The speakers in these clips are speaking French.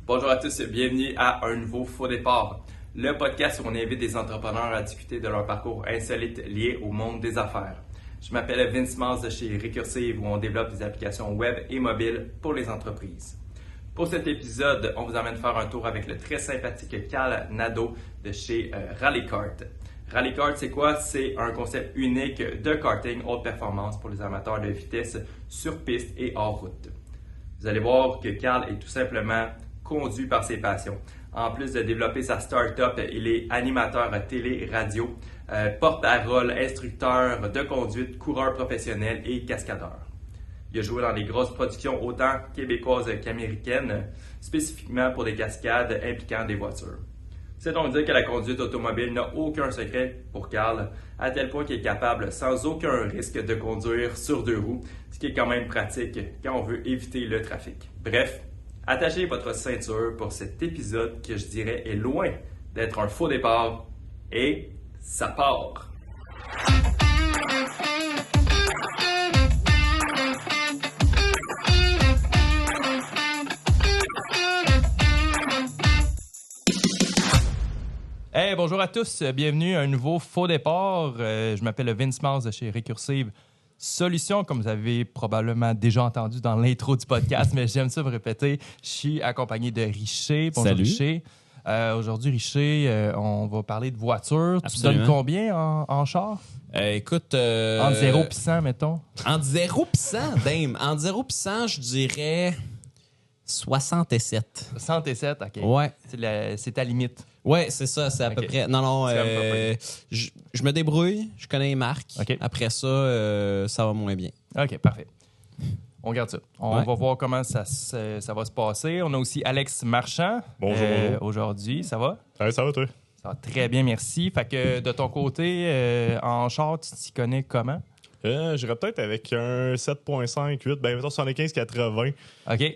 Bonjour à tous et bienvenue à un nouveau Faux Départ, le podcast où on invite des entrepreneurs à discuter de leur parcours insolite lié au monde des affaires. Je m'appelle Vince Mars de chez Recursive où on développe des applications web et mobiles pour les entreprises. Pour cet épisode, on vous emmène faire un tour avec le très sympathique Cal Nadeau de chez Rallycart. Rallycart, c'est quoi? C'est un concept unique de karting haute performance pour les amateurs de vitesse sur piste et hors route. Vous allez voir que Cal est tout simplement conduit par ses passions. En plus de développer sa start-up, il est animateur télé-radio, porte-parole, instructeur de conduite, coureur professionnel et cascadeur. Il a joué dans des grosses productions autant québécoises qu'américaines, spécifiquement pour des cascades impliquant des voitures. C'est donc dire que la conduite automobile n'a aucun secret pour Cal, à tel point qu'il est capable sans aucun risque de conduire sur deux roues, ce qui est quand même pratique quand on veut éviter le trafic. Bref, attachez votre ceinture pour cet épisode que je dirais est loin d'être un faux départ et ça part! Hey, bonjour à tous, bienvenue à un nouveau Faux Départ. Je m'appelle Vince Mars de chez Recursive Solutions, comme vous avez probablement déjà entendu dans l'intro du podcast, mais j'aime ça me répéter. Je suis accompagné de Richer. Bonjour. Salut. Richer. Aujourd'hui, Richer, on va parler de voiture. Absolument. Tu donnes combien en char? Écoute... Entre 0 et 100, mettons. Entre 0 et 100, damn. Entre 0 et 100, je dirais 67. 67, OK. Ouais. C'est ta limite. Ouais, c'est ça, c'est à peu près. Non, je me débrouille, je connais les marques. Okay. Après ça, ça va moins bien. OK, parfait. On garde ça. On Ouais. va voir comment ça va se passer. On a aussi Alex Marchand. Bonjour. Aujourd'hui, ça va? Ouais, ça va, toi? Ça va très bien, merci. Fait que de ton côté, en char, tu t'y connais comment? J'irais peut-être avec un 7.5, 8, ben mettons 75-80. OK.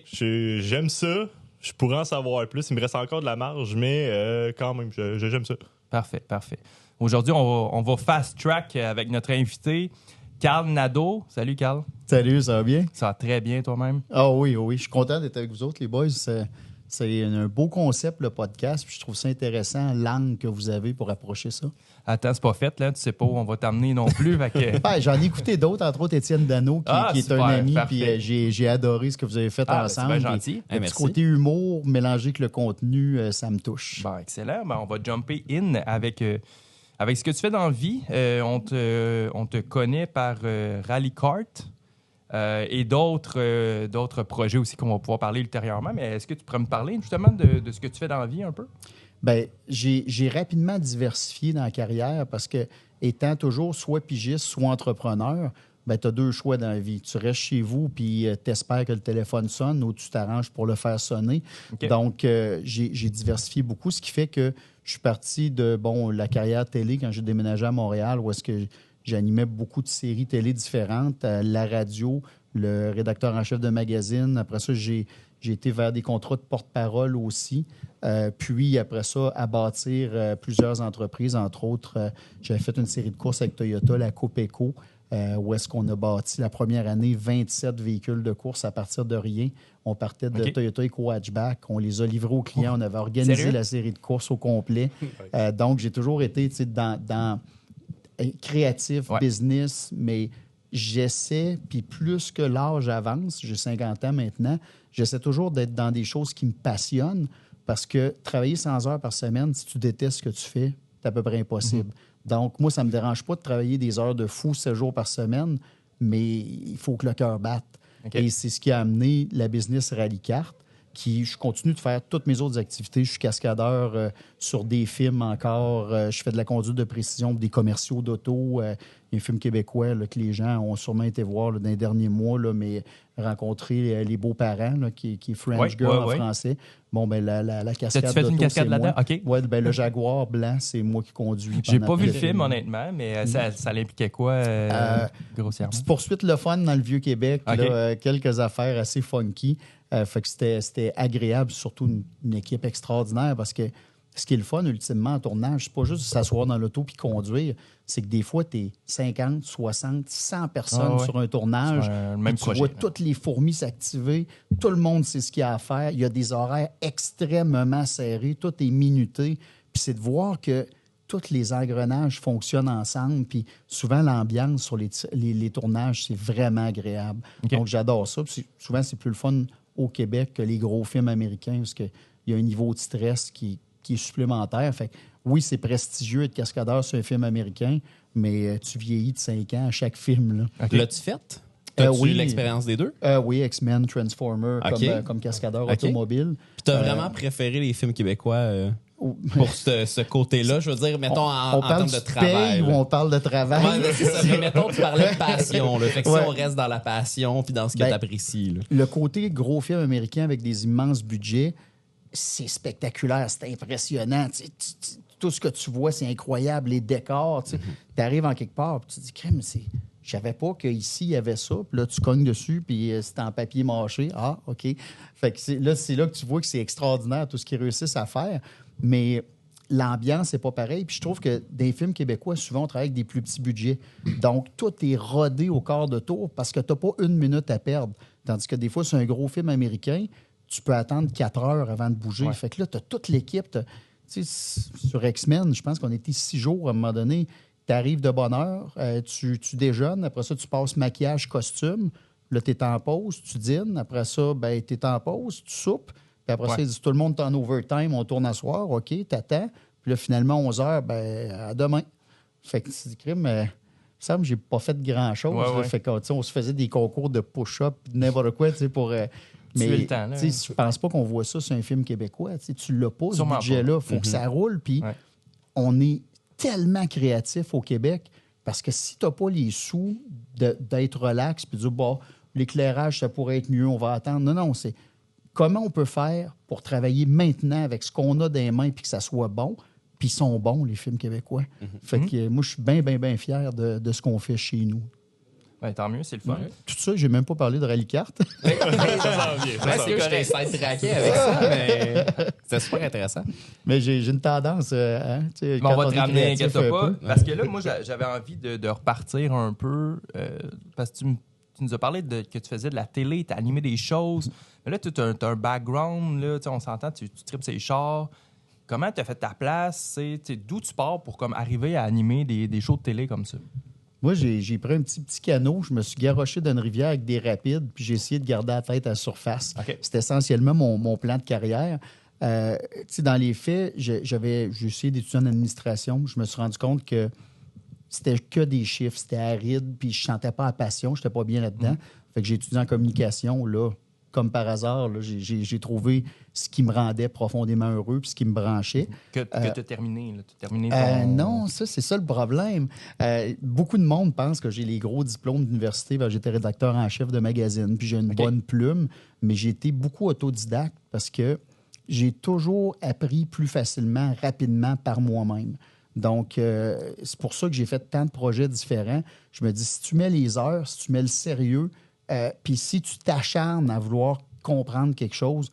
J'aime ça. Je pourrais en savoir plus. Il me reste encore de la marge, mais quand même, j'aime ça. Parfait, parfait. Aujourd'hui, on va fast track avec notre invité, Cal Nadeau. Salut, Cal. Salut, ça va bien? Ça va très bien, toi-même? Ah oui, oui. Je suis content d'être avec vous autres, les boys. C'est un beau concept, le podcast. Puis je trouve ça intéressant, l'angle que vous avez pour approcher ça. Attends, c'est pas fait, là. Tu sais pas où on va t'amener non plus. Fait que... Ouais, j'en ai écouté d'autres, entre autres Étienne Dano, qui est super, un ami. parfait. Puis j'ai adoré ce que vous avez fait ensemble. C'est bien gentil. Le petit merci. côté humour mélangé avec le contenu, ça me touche. Bon, excellent. Ben, on va jumper in avec ce que tu fais dans la vie. On te connaît par Rallycart et d'autres projets aussi qu'on va pouvoir parler ultérieurement. Mais est-ce que tu pourrais me parler justement de ce que tu fais dans la vie un peu? Bien, j'ai rapidement diversifié dans la carrière parce que, étant toujours soit pigiste, soit entrepreneur, ben, tu as deux choix dans la vie. Tu restes chez vous puis tu espères que le téléphone sonne ou tu t'arranges pour le faire sonner. Okay. Donc, j'ai diversifié beaucoup, ce qui fait que je suis parti de la carrière télé quand j'ai déménagé à Montréal, où est-ce que j'animais beaucoup de séries télé différentes, la radio, le rédacteur en chef de magazine. Après ça, j'ai été vers des contrats de porte-parole aussi. Puis, après ça, à bâtir plusieurs entreprises. Entre autres, j'avais fait une série de courses avec Toyota, la Copeco, où est-ce qu'on a bâti la première année 27 véhicules de course à partir de rien. On partait de Toyota Eco-Hatchback. On les a livrés aux clients. On avait organisé Sérieux? la série de courses au complet. Donc, j'ai toujours été dans créatif, business, mais j'essaie, puis plus que l'âge avance, j'ai 50 ans maintenant, j'essaie toujours d'être dans des choses qui me passionnent parce que travailler 100 heures par semaine, si tu détestes ce que tu fais, c'est à peu près impossible. Donc, moi, ça ne me dérange pas de travailler des heures de fou 7 jours par semaine, mais il faut que le cœur batte. Okay. Et c'est ce qui a amené la business Rallycart, je continue de faire toutes mes autres activités. Je suis cascadeur sur des films encore. Je fais de la conduite de précision pour des commerciaux d'auto. Il y a un film québécois là, que les gens ont sûrement été voir là, dans les derniers mois, là, mais rencontrer les beaux-parents, là, qui est French Girl en français. Bon, ben la cascade T'as-tu fait une cascade là-dedans? OK. Ouais, ben, le Jaguar blanc, c'est moi qui conduis. J'ai pas vu le film, honnêtement, mais ça l'impliquait quoi, grossièrement? Petite poursuite le fun dans le Vieux-Québec. Okay. Là, quelques affaires assez funky. Fait que c'était agréable, surtout une équipe extraordinaire parce que ce qui est le fun, ultimement, en tournage, c'est pas juste de s'asseoir dans l'auto puis conduire. C'est que des fois, tu es 50, 60, 100 personnes sur un tournage. Même tu projet, vois toutes les fourmis s'activer. Tout le monde sait ce qu'il y a à faire. Il y a des horaires extrêmement serrés. Tout est minuté. Puis c'est de voir que tous les engrenages fonctionnent ensemble. Puis souvent, l'ambiance sur les tournages, c'est vraiment agréable. Okay. Donc, j'adore ça. Puis souvent, c'est plus le fun au Québec que les gros films américains parce qu'il y a un niveau de stress qui est supplémentaire. Fait que, oui, c'est prestigieux être cascadeur sur un film américain, mais tu vieillis de 5 ans à chaque film. Là. Okay. L'as-tu fait? T'as-tu oui, eu l'expérience des deux? Oui, X-Men, Transformer, comme cascadeur automobile. Puis t'as vraiment préféré les films québécois pour ce côté-là? Je veux dire, mettons, en termes de travail. Ou on parle de travail? Ouais, c'est ça. Mais mettons, tu parlais de passion. Là. Fait que si on reste dans la passion puis dans ce que t'apprécies. Le côté gros film américain avec des immenses budgets, c'est spectaculaire, c'est impressionnant. Tout ce que tu vois, c'est incroyable. Les décors, tu arrives en quelque part, puis tu te dis, crème, je savais pas qu'ici, il y avait ça. Puis là, tu cognes dessus, puis c'est en papier mâché. Ah, OK. Fait que c'est là que tu vois que c'est extraordinaire, tout ce qu'ils réussissent à faire. Mais l'ambiance n'est pas pareille. Puis je trouve que dans les films québécois, souvent, on travaille avec des plus petits budgets. Donc, tout est rodé au quart de tour parce que tu n'as pas 1 minute à perdre. Tandis que des fois, c'est un gros film américain, tu peux attendre 4 heures avant de bouger. Ouais. Fait que là, tu as toute l'équipe. Sur X-Men, je pense qu'on était 6 jours à un moment donné. Tu arrives de bonne heure, tu déjeunes, après ça, tu passes maquillage, costume. Là, tu es en pause, tu dînes. Après ça, tu es en pause, tu soupes. Puis après ça, ils disent tout le monde est en overtime, on tourne à soir, OK, t'attends. Puis là, finalement, 11 heures, à demain. Fait que c'est crime, mais il me semble que j'ai pas fait grand-chose. Ouais. Fait qu'on se faisait des concours de push-up, n'importe quoi, pour. Mais je pense pas qu'on voit ça sur un film québécois. Tu l'as pas, ce budget-là. Il faut que ça roule. Puis on est tellement créatif au Québec parce que si tu n'as pas les sous d'être relax puis de dire, l'éclairage, ça pourrait être mieux, on va attendre. Non, c'est comment on peut faire pour travailler maintenant avec ce qu'on a dans les mains puis que ça soit bon. Puis ils sont bons, les films québécois. Fait que moi, je suis bien, bien, bien fier de ce qu'on fait chez nous. Ben, tant mieux, c'est le fun. Ouais. Tout ça, j'ai même pas parlé de Rallycart. C'est que je t'ai side-tracké avec ça, mais c'est super intéressant. Mais j'ai une tendance. On va te ramener, inquiète pas. Parce que là, moi, j'avais envie de repartir un peu. Parce que tu nous as parlé que tu faisais de la télé, tu as animé des choses. Mais là, tu as un background, là, on s'entend, tu tripes ces chars. Comment tu as fait ta place? D'où tu pars pour arriver à animer des shows de télé comme ça? Moi, j'ai pris un petit canot, je me suis garroché dans une rivière avec des rapides, puis j'ai essayé de garder la tête à la surface. Okay. C'était essentiellement mon plan de carrière. Dans les faits, j'ai essayé d'étudier en administration. Je me suis rendu compte que c'était que des chiffres, c'était aride, puis je ne sentais pas la passion, je n'étais pas bien là-dedans. Fait que j'ai étudié en communication, là. Comme par hasard, là, j'ai trouvé ce qui me rendait profondément heureux puis ce qui me branchait. Que tu as terminé. Non, c'est ça le problème. Beaucoup de monde pense que j'ai les gros diplômes d'université. J'étais rédacteur en chef de magazine, puis j'ai une bonne plume, mais j'ai été beaucoup autodidacte parce que j'ai toujours appris plus facilement, rapidement par moi-même. Donc, c'est pour ça que j'ai fait tant de projets différents. Je me dis, si tu mets les heures, si tu mets le sérieux, puis si tu t'acharnes à vouloir comprendre quelque chose,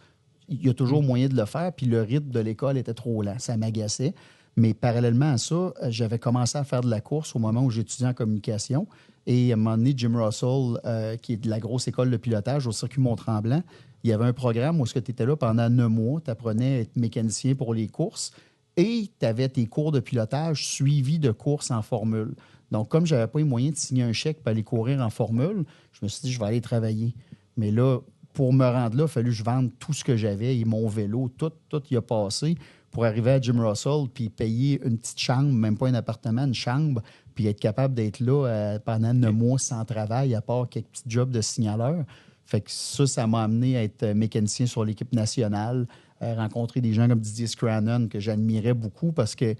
il y a toujours moyen de le faire. Puis le rythme de l'école était trop lent. Ça m'agaçait. Mais parallèlement à ça, j'avais commencé à faire de la course au moment où j'étudiais en communication. Et à un moment donné, Jim Russell, qui est de la grosse école de pilotage au circuit Mont-Tremblant, il y avait un programme où tu étais là pendant 9 mois. Tu apprenais à être mécanicien pour les courses et tu avais tes cours de pilotage suivis de courses en formule. Donc, comme je n'avais pas les moyens de signer un chèque pour aller courir en formule, je me suis dit, je vais aller travailler. Mais là, pour me rendre là, il a fallu que je vende tout ce que j'avais et mon vélo, tout y a passé pour arriver à Jim Russell puis payer une petite chambre, même pas un appartement, une chambre, puis être capable d'être là pendant 9 mois sans travail, à part quelques petits jobs de signaleur. Fait que ça m'a amené à être mécanicien sur l'équipe nationale, rencontrer des gens comme Didier Scrannon, que j'admirais beaucoup parce que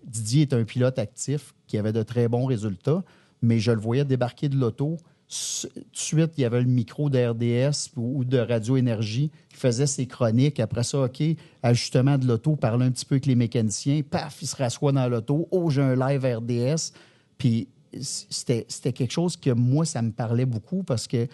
Didier est un pilote actif qui avait de très bons résultats, mais je le voyais débarquer de l'auto. Tout de suite, il y avait le micro de RDS ou de Radio Énergie qui faisait ses chroniques. Après ça, OK, ajustement de l'auto, parler un petit peu avec les mécaniciens. Paf, il se rassoit dans l'auto. Oh, j'ai un live RDS. Puis c'était quelque chose que moi, ça me parlait beaucoup parce que,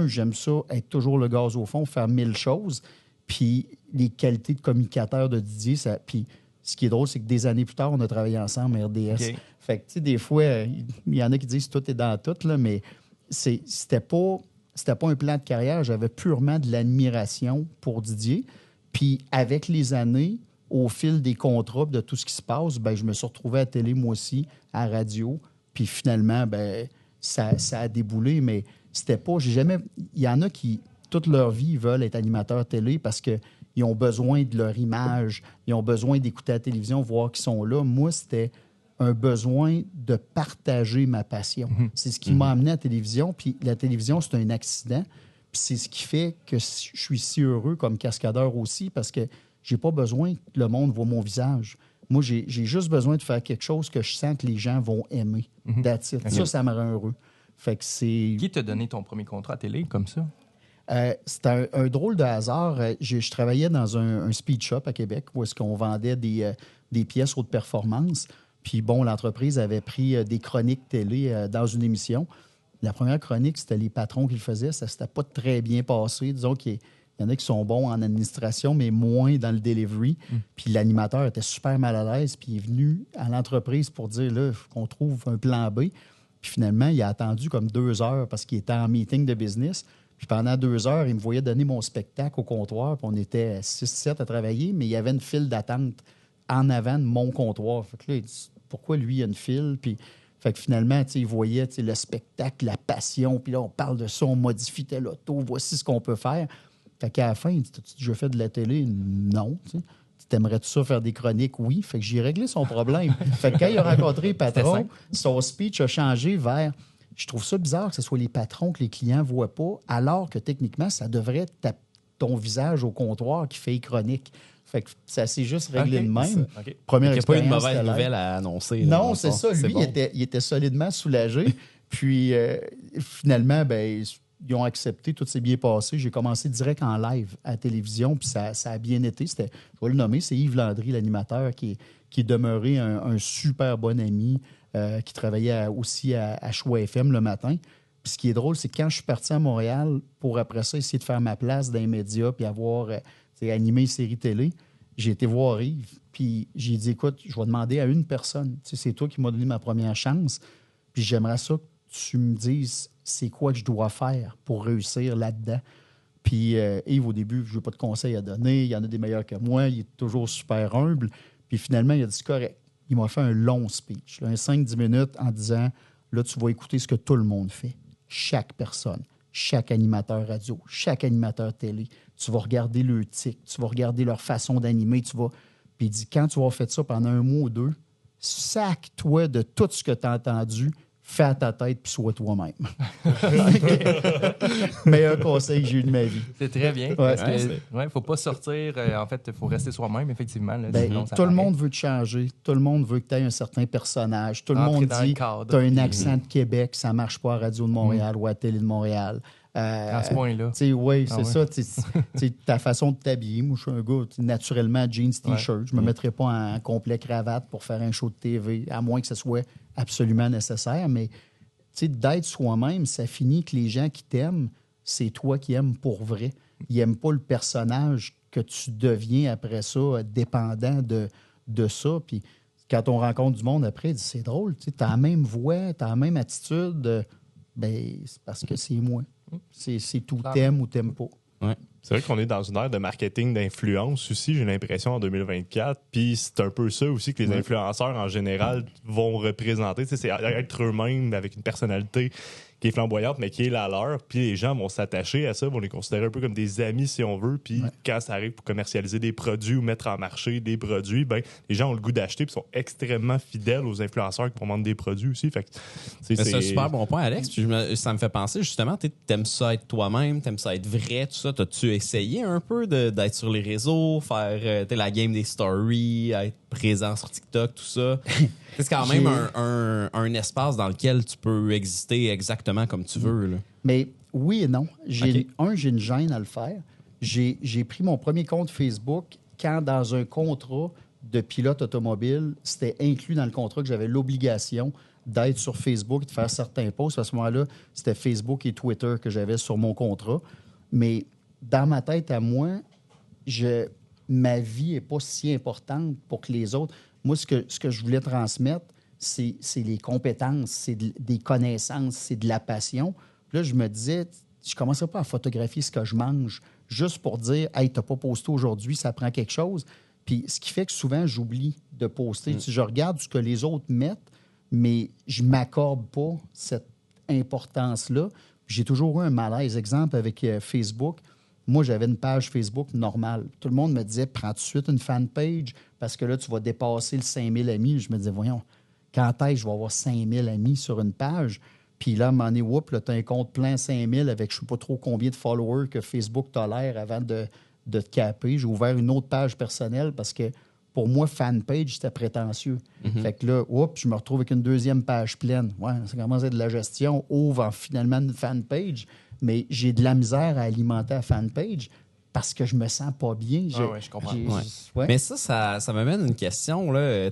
j'aime ça, être toujours le gaz au fond, faire 1000 choses. Puis les qualités de communicateur de Didier, puis ce qui est drôle, c'est que des années plus tard, on a travaillé ensemble à RDS. Okay. Fait que, tu sais, des fois, il y en a qui disent tout est dans tout, là, mais c'était pas un plan de carrière. J'avais purement de l'admiration pour Didier. Puis, avec les années, au fil des contrats, de tout ce qui se passe, ben, je me suis retrouvé à télé, moi aussi, à radio. Puis, finalement, ben, ça a déboulé, mais c'était pas... Il y en a qui, toute leur vie, veulent être animateurs télé parce qu'ils ont besoin de leur image, ils ont besoin d'écouter la télévision, voir qu'ils sont là. Moi, c'était un besoin de partager ma passion. C'est ce qui m'a amené à la télévision. Puis la télévision, c'est un accident. Puis c'est ce qui fait que je suis si heureux comme cascadeur aussi parce que j'ai pas besoin que le monde voit mon visage. Moi, j'ai juste besoin de faire quelque chose que je sens que les gens vont aimer. That's it. Okay. Ça me rend heureux. Fait que c'est... Qui t'a donné ton premier contrat à télé comme ça? C'était un drôle de hasard. Je travaillais dans un speed shop à Québec où est-ce qu'on vendait des pièces haute performance. Puis bon, l'entreprise avait pris des chroniques télé dans une émission. La première chronique, c'était les patrons qui le faisaient. Ça ne s'était pas très bien passé. Disons qu'il y en a qui sont bons en administration, mais moins dans le delivery. Puis l'animateur était super mal à l'aise. Puis il est venu à l'entreprise pour dire, là, il faut qu'on trouve un plan B. Puis finalement, il a attendu comme 2 heures parce qu'il était en meeting de business. Puis pendant 2 heures, il me voyait donner mon spectacle au comptoir. Puis on était 6-7 à travailler, mais il y avait une file d'attente en avant de mon comptoir. Fait que là, il dit, pourquoi lui, il y a une file? Puis fait que finalement, il voyait le spectacle, la passion. Puis là, on parle de ça, on modifie tel auto, voici ce qu'on peut faire. Fait qu'à la fin, il dit, t'as-tu déjà fait de la télé? Non, tu sais. T'aimerais-tu ça faire des chroniques? Oui. Fait que j'ai réglé son problème. Fait que quand il a rencontré les patrons, son speech a changé vers... Je trouve ça bizarre que ce soit les patrons que les clients ne voient pas, alors que techniquement, ça devrait être ton visage au comptoir qui fait les chroniques. Fait que ça s'est juste réglé de même. Okay. Première il n'y a pas eu une expérience, mauvaise nouvelle à annoncer. Non, c'est ça. Lui, bon. il était solidement soulagé. Puis finalement, ben, ils ont accepté, tout s'est bien passé. J'ai commencé direct en live à la télévision, puis ça a bien été. Je vais le nommer, c'est Yves Landry, l'animateur, qui est demeuré un super bon ami, qui travaillait aussi à Choix FM le matin. Puis ce qui est drôle, c'est que quand je suis parti à Montréal pour après ça essayer de faire ma place dans les médias puis avoir animé une série télé, j'ai été voir Yves. Puis j'ai dit, écoute, je vais demander à une personne. C'est toi qui m'as donné ma première chance. Puis j'aimerais ça que tu me dises c'est quoi que je dois faire pour réussir là-dedans. Puis Yves, au début, je n'ai pas de conseils à donner. Il y en a des meilleurs que moi. Il est toujours super humble. Puis finalement, il a dit c'est correct. Il m'a fait un long speech, un 5-10 minutes en disant là, tu vas écouter ce que tout le monde fait. Chaque personne, chaque animateur radio, chaque animateur télé. Tu vas regarder le tic, tu vas regarder leur façon d'animer. Puis il dit quand tu vas faire ça pendant 1 mois ou 2, sac-toi de tout ce que tu as entendu. Fais à ta tête puis sois toi-même. Meilleur conseil que j'ai eu de ma vie. C'est très bien. Il ne faut pas sortir. En fait, il faut rester soi-même, effectivement. Là, tout le monde veut te changer. Tout le monde veut que tu aies un certain personnage. Tout le monde dit que tu as un accent de Québec, ça ne marche pas à Radio de Montréal ou à Télé de Montréal. À ce point-là. Oui, c'est ça. Ta façon de t'habiller. Moi, je suis un gars naturellement jeans, t-shirt. Je ne me mettrais pas en complet cravate pour faire un show de TV, à moins que ce soit absolument nécessaire. Mais d'être soi-même, ça finit que les gens qui t'aiment, c'est toi qui aimes pour vrai. Ils n'aiment pas le personnage que tu deviens après ça, dépendant de ça. Puis quand on rencontre du monde après, c'est drôle, tu as la même voix, tu as la même attitude. C'est parce que c'est moi. C'est tout, t'aimes ou t'aimes pas. Ouais. C'est vrai qu'on est dans une ère de marketing d'influence aussi, j'ai l'impression, en 2024. Puis c'est un peu ça aussi que les influenceurs, en général, vont représenter. C'est être eux-mêmes avec une personnalité qui est flamboyante, mais qui est la leur. Puis les gens vont s'attacher à ça, vont les considérer un peu comme des amis, si on veut. Puis quand ça arrive pour commercialiser des produits ou mettre en marché des produits, ben les gens ont le goût d'acheter puis sont extrêmement fidèles aux influenceurs qui vont vendre des produits aussi. Fait que, c'est un super bon point, Alex. Puis ça me fait penser, justement, t'aimes ça être toi-même, t'aimes ça être vrai, tout ça. T'as-tu essayé un peu d'être sur les réseaux, faire la game des stories, être présent sur TikTok, tout ça? C'est quand même un espace dans lequel tu peux exister exactement comme tu veux. Là. Mais oui et non. J'ai une gêne à le faire. J'ai pris mon premier compte Facebook quand, dans un contrat de pilote automobile, c'était inclus dans le contrat que j'avais l'obligation d'être sur Facebook et de faire certains posts. À ce moment-là, c'était Facebook et Twitter que j'avais sur mon contrat. Mais dans ma tête à moi, ma vie n'est pas si importante pour que les autres... Moi, ce que je voulais transmettre, c'est les compétences, c'est des connaissances, c'est de la passion. Puis là, je me disais, je ne commencerai pas à photographier ce que je mange juste pour dire « Hey, tu n'as pas posté aujourd'hui, ça prend quelque chose. » Puis ce qui fait que souvent, j'oublie de poster. Je regarde ce que les autres mettent, mais je ne m'accorde pas cette importance-là. J'ai toujours eu un malaise. Exemple, avec Facebook, moi, j'avais une page Facebook normale. Tout le monde me disait, prends tout de suite une fanpage parce que là, tu vas dépasser le 5000 amis. Je me disais, voyons, quand est-ce que je vais avoir 5000 amis sur une page? Puis là, à un moment donné, là, tu as un compte plein 5000 avec je ne sais pas trop combien de followers que Facebook tolère avant de te caper. J'ai ouvert une autre page personnelle parce que pour moi, fanpage, c'était prétentieux. Fait que là, je me retrouve avec une deuxième page pleine. Ouais, ça commence à être de la gestion. Ouvre finalement une fanpage. Mais j'ai de la misère à alimenter la fanpage parce que je me sens pas bien. Je comprends. Ouais. Mais ça m'amène une question. Là.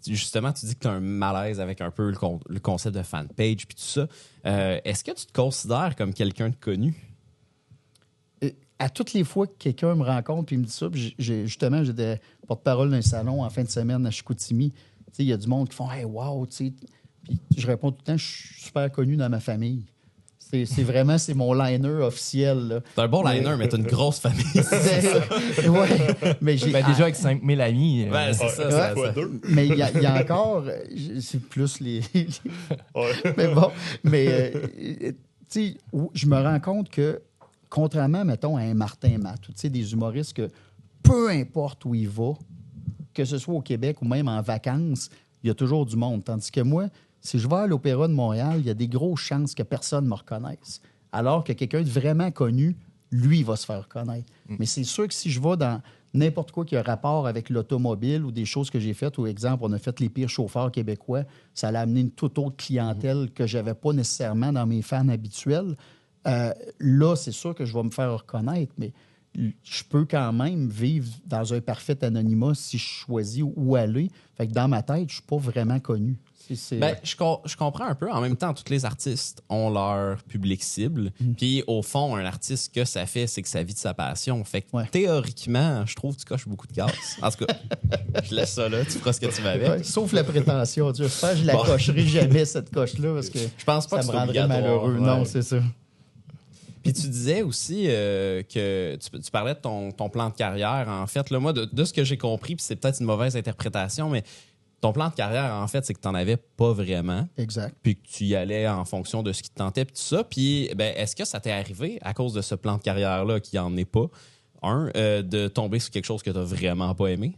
Justement, tu dis que tu as un malaise avec un peu le concept de fanpage puis tout ça. Est-ce que tu te considères comme quelqu'un de connu? À toutes les fois que quelqu'un me rencontre et me dit ça, puis justement, j'étais porte-parole d'un salon en fin de semaine à Chicoutimi. Il y a du monde qui font « Hey, wow! » Puis je réponds tout le temps « Je suis super connu dans ma famille. » C'est vraiment mon liner officiel. T'as un bon liner, mais t'as une grosse famille. Ouais, mais j'ai déjà avec 5000 amis. C'est ça. Mais il y a encore... C'est plus les... Mais bon, je me rends compte que, contrairement, mettons, à un Martin Matt, ou des humoristes que peu importe où il va, que ce soit au Québec ou même en vacances, il y a toujours du monde. Tandis que moi... Si je vais à l'Opéra de Montréal, il y a des grosses chances que personne ne me reconnaisse. Alors que quelqu'un de vraiment connu, lui, il va se faire reconnaître. Mais c'est sûr que si je vais dans n'importe quoi qui a rapport avec l'automobile ou des choses que j'ai faites, ou exemple, on a fait les pires chauffeurs québécois, ça allait amener une toute autre clientèle que je n'avais pas nécessairement dans mes fans habituels. Là, c'est sûr que je vais me faire reconnaître, mais je peux quand même vivre dans un parfait anonymat si je choisis où aller. Fait que dans ma tête, je ne suis pas vraiment connu. Je comprends un peu. En même temps, tous les artistes ont leur public cible. Puis, au fond, un artiste, ce que ça fait, c'est que ça vit de sa passion. Fait que théoriquement, je trouve que tu coches beaucoup de cases. En tout cas, je laisse ça là. Tu feras ce que tu veux avec. Ouais, sauf la prétention. J'espère que je la cocherai jamais, cette coche-là, parce que je pense pas ça que me rendrait malheureux. Ouais. Non, c'est ça. Puis tu disais aussi que tu parlais de ton plan de carrière. En fait, là, moi, de ce que j'ai compris, puis c'est peut-être une mauvaise interprétation, mais ton plan de carrière, en fait, c'est que tu n'en avais pas vraiment. Exact. Puis que tu y allais en fonction de ce qui te tentait, puis tout ça. Puis, est-ce que ça t'est arrivé, à cause de ce plan de carrière-là, qui n'en est pas, de tomber sur quelque chose que tu n'as vraiment pas aimé?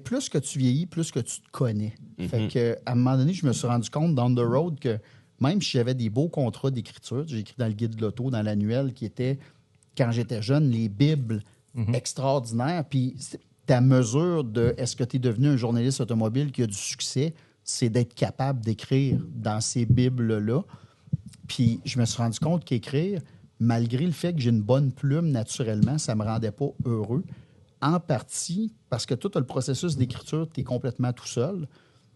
Plus que tu vieillis, plus que tu te connais. Fait que, à un moment donné, je me suis rendu compte, down the road, que même si j'avais des beaux contrats d'écriture, j'ai écrit dans le guide de l'auto, dans l'annuel, qui était, quand j'étais jeune, les bibles extraordinaires. Puis ta mesure de est-ce que tu es devenu un journaliste automobile qui a du succès, c'est d'être capable d'écrire dans ces bibles-là. Puis je me suis rendu compte qu'écrire, malgré le fait que j'ai une bonne plume naturellement, ça ne me rendait pas heureux. En partie parce que tout le processus d'écriture, tu es complètement tout seul.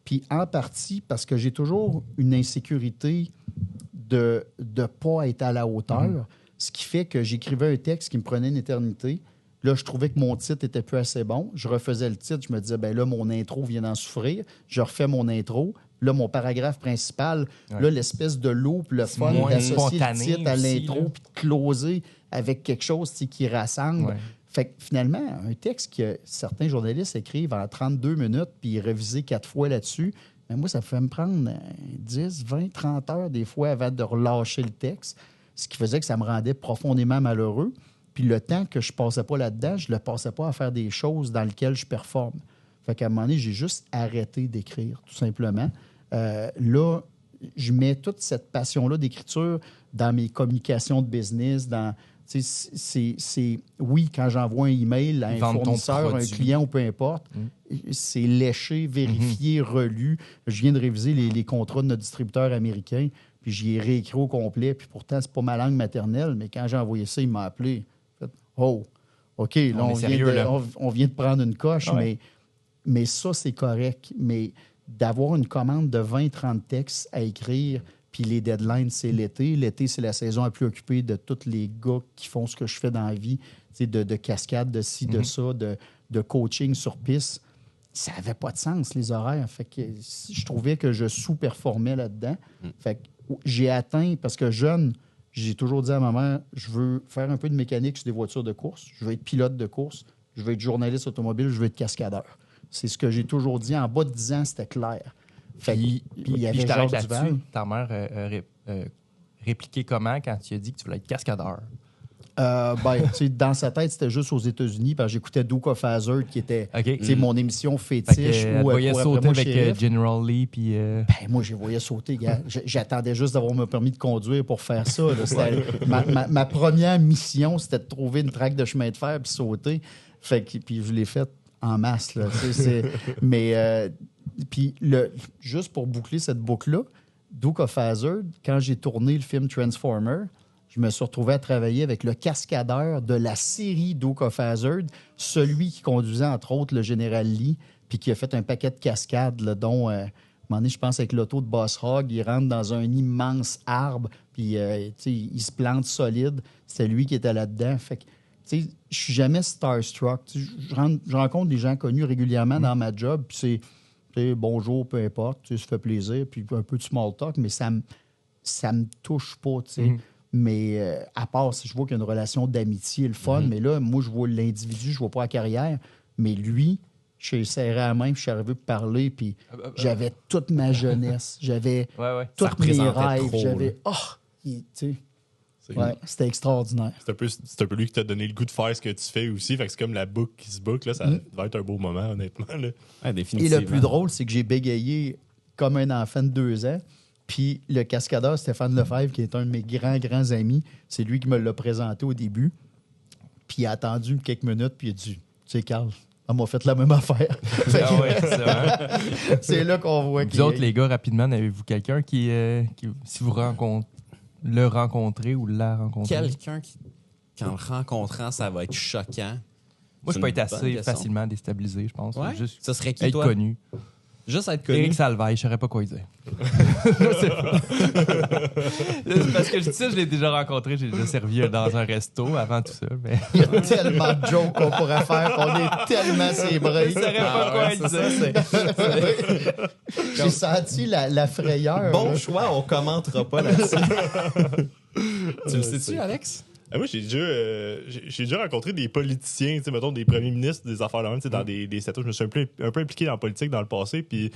Puis en partie parce que j'ai toujours une insécurité de ne pas être à la hauteur, ce qui fait que j'écrivais un texte qui me prenait une éternité. Là, je trouvais que mon titre était plus assez bon. Je refaisais le titre. Je me disais, là, mon intro vient d'en souffrir. Je refais mon intro. Là, mon paragraphe principal, là, l'espèce de loop, le fun d'associer le titre à l'intro puis de closer avec quelque chose qui rassemble. Ouais. Fait que finalement, un texte que certains journalistes écrivent en 32 minutes puis réviser 4 fois là-dessus, mais moi, ça fait me prendre 10, 20, 30 heures des fois avant de relâcher le texte, ce qui faisait que ça me rendait profondément malheureux. Puis le temps que je ne passais pas là-dedans, je ne le passais pas à faire des choses dans lesquelles je performe. Fait qu'à un moment donné, j'ai juste arrêté d'écrire, tout simplement. Là, je mets toute cette passion-là d'écriture dans mes communications de business, dans... Oui, quand j'envoie un email à un fournisseur, un client ou peu importe, c'est léché, vérifié, relu. Je viens de réviser les contrats de notre distributeur américain, puis j'y ai réécrit au complet. Puis pourtant, c'est pas ma langue maternelle, mais quand j'ai envoyé ça, il m'a appelé. Oh, OK, là, on vient de prendre une coche, mais ça, c'est correct. Mais d'avoir une commande de 20-30 textes à écrire, puis les deadlines, c'est l'été. L'été, c'est la saison la plus occupée de tous les gars qui font ce que je fais dans la vie. de cascade, de ci, de ça, de coaching sur piste. Ça n'avait pas de sens, les horaires. Fait que je trouvais que je sous-performais là-dedans. Fait que j'ai atteint, parce que jeune, j'ai toujours dit à ma mère, je veux faire un peu de mécanique sur des voitures de course, je veux être pilote de course, je veux être journaliste automobile, je veux être cascadeur. C'est ce que j'ai toujours dit. En bas de 10 ans, c'était clair. Fait Puis il y avait je t'arrête Georges là-dessus. Duval. Ta mère répliqué comment quand tu as dit que tu voulais être cascadeur? Dans sa tête, c'était juste aux États-Unis, parce que j'écoutais Duke of Hazzard, qui était OK. mon émission Fait fétiche. que, elle où, voyait courait sauter après moi, avec shérif. General Lee. Puis, Moi, je les voyais sauter, gars. J'attendais juste d'avoir mon permis de conduire pour faire ça. Là. Ma première mission, c'était de trouver une traque de chemin de fer puis sauter. Puis je l'ai fait en masse. Là. Puis juste pour boucler cette boucle-là, Duke of Hazzard, quand j'ai tourné le film Transformer, je me suis retrouvé à travailler avec le cascadeur de la série Duke of Hazzard, celui qui conduisait, entre autres, le général Lee, puis qui a fait un paquet de cascades, là, dont, un moment donné, je pense, avec l'auto de Boss Hogg, il rentre dans un immense arbre, puis il se plante solide. C'était lui qui était là-dedans. Fait que, je suis jamais starstruck. Je rencontre des gens connus régulièrement dans ma job, puis c'est bonjour, peu importe, ça fait plaisir, puis un peu de small talk, mais ça me touche pas, tu sais. Mais à part si je vois qu'il y a une relation d'amitié, le fun, mais là, moi, je vois l'individu, je vois pas la carrière. Mais lui, je suis serré à la main, puis je suis arrivé pour parler, puis j'avais toute ma jeunesse, j'avais tous mes rêves, j'avais... c'était extraordinaire. C'est un peu lui qui t'a donné le goût de faire ce que tu fais aussi. Fait que c'est comme la boucle qui se boucle. Là, ça va être un beau moment, honnêtement. Là. Ouais, Et définitivement. le plus drôle, c'est que j'ai bégayé comme un enfant de 2 ans. Puis le cascadeur Stéphane Lefebvre, qui est un de mes grands amis, c'est lui qui me l'a présenté au début. Puis il a attendu quelques minutes, puis il a dit, tu sais, Carl, on m'a fait la même affaire. C'est là qu'on voit Vous autres, les gars, rapidement, avez-vous quelqu'un qui si vous le rencontrez ou la rencontrez? Quelqu'un qui, qu'en le rencontrant, ça va être choquant. Moi, je C'est peux une être bonne assez question. facilement déstabilisé, je pense. Ouais? Juste Ça serait qui, être toi? connu. Juste être connu. Éric Salvaille, je saurais pas quoi dire. Je sais pas. Parce que je l'ai déjà rencontré, j'ai déjà servi dans un resto avant tout ça. Mais... Il y a tellement de jokes qu'on pourrait faire, qu'on est tellement sébrés. Je saurais pas quoi dire. J'ai senti la frayeur. Bon là. choix, on commentera pas là-dessus. Tu le sais-tu, Alex? Moi, j'ai déjà rencontré des politiciens, mettons des premiers ministres, des affaires là même, dans des setups. Je me suis un peu impliqué dans la politique dans le passé. Puis,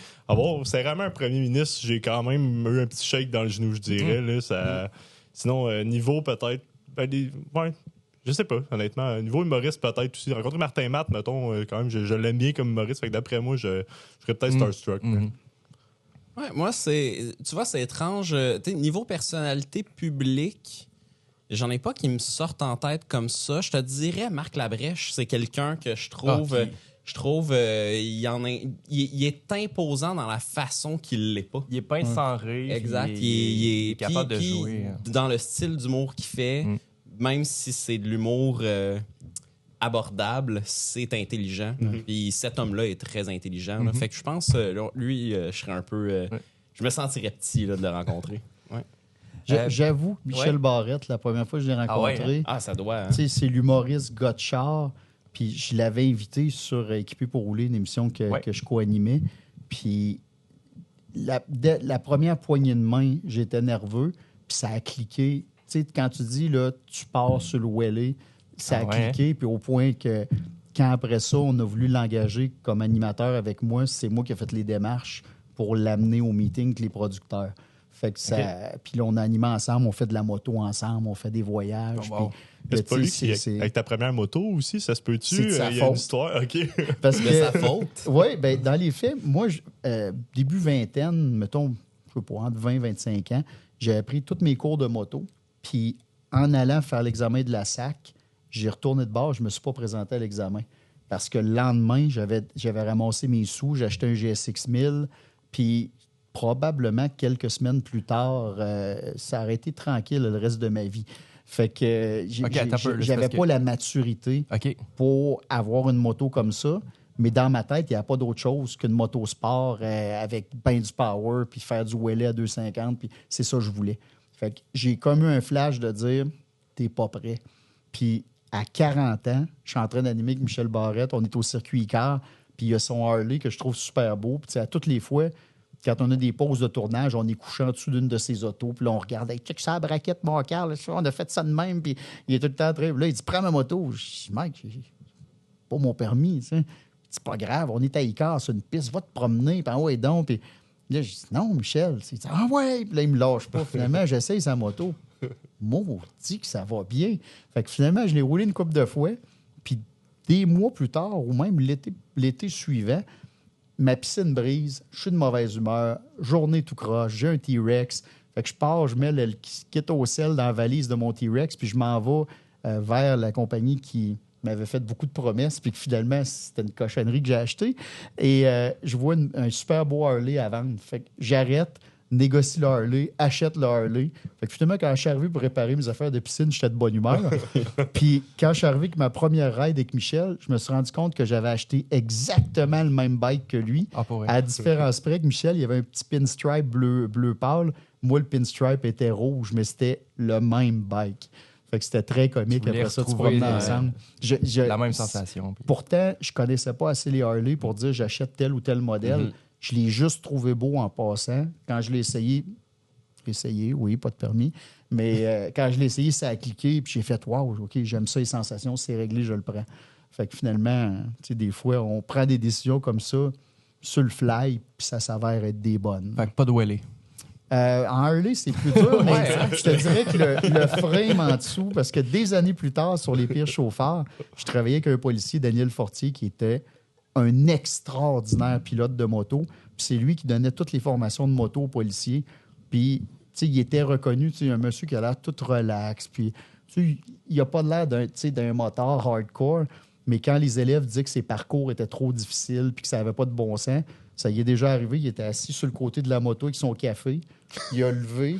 c'est vraiment un premier ministre, j'ai quand même eu un petit shake dans le genou, je dirais. Là, sinon, niveau peut-être. Je sais pas, honnêtement. Niveau humoriste, peut-être aussi. Rencontrer Martin Matt, mettons, quand même, je l'aime bien comme humoriste. Fait que d'après moi, je serais peut-être starstruck. Ouais, moi, tu vois, c'est étrange. Niveau personnalité publique, j'en ai pas qui me sortent en tête comme ça. Je te dirais, Marc Labrèche, c'est quelqu'un que je trouve... il est imposant dans la façon qu'il l'est pas. Il est pas sans rire. Exact. Il est capable de jouer. Dans le style d'humour qu'il fait, même si c'est de l'humour abordable, c'est intelligent. Puis cet homme-là est très intelligent. Là. Fait que je pense, lui, je serais un peu... je me sentirais petit là, de le rencontrer. Ouais. J'avoue, Michel Barrette, la première fois que je l'ai rencontré, ça doit. Tu sais, c'est l'humoriste Gotchard. Puis je l'avais invité sur Équipé pour rouler, une émission que je co-animais. Puis la première poignée de main, j'étais nerveux. Puis ça a cliqué. Tu sais, quand tu dis, là, tu pars sur le Welly, ça a cliqué. Puis au point que, quand après ça, on a voulu l'engager comme animateur avec moi, c'est moi qui ai fait les démarches pour l'amener au meeting avec les producteurs. Fait que ça... Puis là, on a animé ensemble, on fait de la moto ensemble, on fait des voyages. C'est pas lui avec ta première moto aussi, ça se peut-tu? C'est de sa Il y a une faute. histoire, OK. Parce que sa faute. Oui, bien, dans les faits, moi, début vingtaine, mettons, je sais pas, entre 20 et 25 ans, j'ai appris tous mes cours de moto. Puis en allant faire l'examen de la SAC, j'ai retourné de bord, je me suis pas présenté à l'examen. Parce que le lendemain, j'avais ramassé mes sous, j'ai acheté un GSX 1000, puis probablement quelques semaines plus tard, ça aurait été tranquille le reste de ma vie. Fait que j'avais pas la maturité pour avoir une moto comme ça, mais dans ma tête, il n'y a pas d'autre chose qu'une moto sport avec ben du power, puis faire du wheelie à 250, puis c'est ça que je voulais. Fait que j'ai comme eu un flash de dire « t'es pas prêt ». Puis à 40 ans, je suis en train d'animer avec Michel Barrette. On est au circuit Icar, puis il y a son Harley que je trouve super beau. Puis à toutes les fois, quand on a des pauses de tournage, on est couché en dessous d'une de ses autos, puis là, on regarde, hey, check ça, la braquette, mon Carl, on a fait ça de même, puis il est tout le temps très. Là, il dit, prends ma moto. Je dis, mec, j'ai pas mon permis, tu sais. C'est pas grave, on est à Icar, c'est une piste, va te promener, puis ouais, donc. Puis là, je dis, non, Michel, c'est ah ouais, puis là, il me lâche pas. Finalement, j'essaye sa moto. Maudit que ça va bien. Fait que finalement, je l'ai roulé une couple de fois, puis des mois plus tard, ou même l'été suivant, ma piscine brise, je suis de mauvaise humeur, journée tout croche, j'ai un T-Rex. Fait que je pars, je mets le kit au sel dans la valise de mon T-Rex, puis je m'en vais vers la compagnie qui m'avait fait beaucoup de promesses, puis que finalement, c'était une cochonnerie que j'ai achetée. Et je vois un super beau Harley à vendre. Fait que j'arrête, négocie le Harley, achète le Harley. Fait que finalement, quand je suis arrivé pour réparer mes affaires de piscine, j'étais de bonne humeur. Puis quand je suis arrivé avec ma première ride avec Michel, je me suis rendu compte que j'avais acheté exactement le même bike que lui. À différence près que Michel, il y avait un petit pinstripe bleu pâle. Moi, le pinstripe était rouge, mais c'était le même bike. Fait que c'était très comique. Après ça, tu promenais ensemble. La même sensation. Pourtant, je connaissais pas assez les Harley pour dire j'achète tel ou tel modèle. Je l'ai juste trouvé beau en passant. Quand je l'ai essayé, oui, pas de permis, mais quand je l'ai essayé, ça a cliqué, puis j'ai fait « Wow, OK, j'aime ça, les sensations, c'est réglé, je le prends. » Fait que finalement, tu sais, des fois, on prend des décisions comme ça, sur le fly, puis ça s'avère être des bonnes. Fait que pas de wheelie. En Harley, c'est plus dur, mais je te dirais que le frame en dessous, parce que des années plus tard, sur les pires chauffeurs, je travaillais avec un policier, Daniel Fortier, qui était un extraordinaire pilote de moto. Puis c'est lui qui donnait toutes les formations de moto aux policiers. Puis, tu sais, il était reconnu, tu sais, un monsieur qui a l'air tout relax. Puis, tu sais, il n'a pas l'air d'un motard hardcore, mais quand les élèves disaient que ses parcours étaient trop difficiles puis que ça n'avait pas de bon sens, ça y est déjà arrivé. Il était assis sur le côté de la moto avec son café. Il a enlevé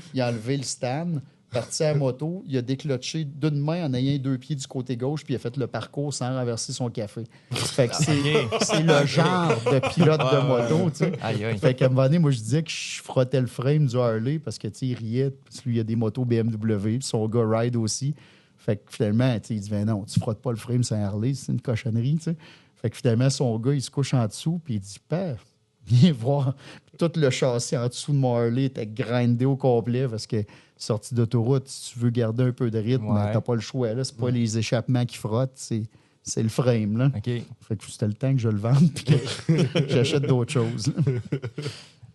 le stand, parti à la moto, il a déclenché d'une main en ayant 2 pieds du côté gauche, puis il a fait le parcours sans renverser son café. Fait que c'est le genre de pilote de moto, tu sais. Fait qu'à un moment donné, moi, je disais que je frottais le frame du Harley parce que, tu sais, il riait, parce que lui, il a des motos BMW, puis son gars ride aussi. Fait que finalement, tu sais, il dit, ben non, tu frottes pas le frame sur un Harley, c'est une cochonnerie, tu sais. Fait que finalement, son gars, il se couche en dessous, puis il dit, père, viens voir. Puis tout le châssis en dessous de mon Harley était grindé au complet parce que sortie d'autoroute, si tu veux garder un peu de rythme, t'as pas le choix. Là. C'est pas les échappements qui frottent, c'est le frame. Là. Okay. Fait que c'était le temps que je le vende puis que j'achète d'autres choses.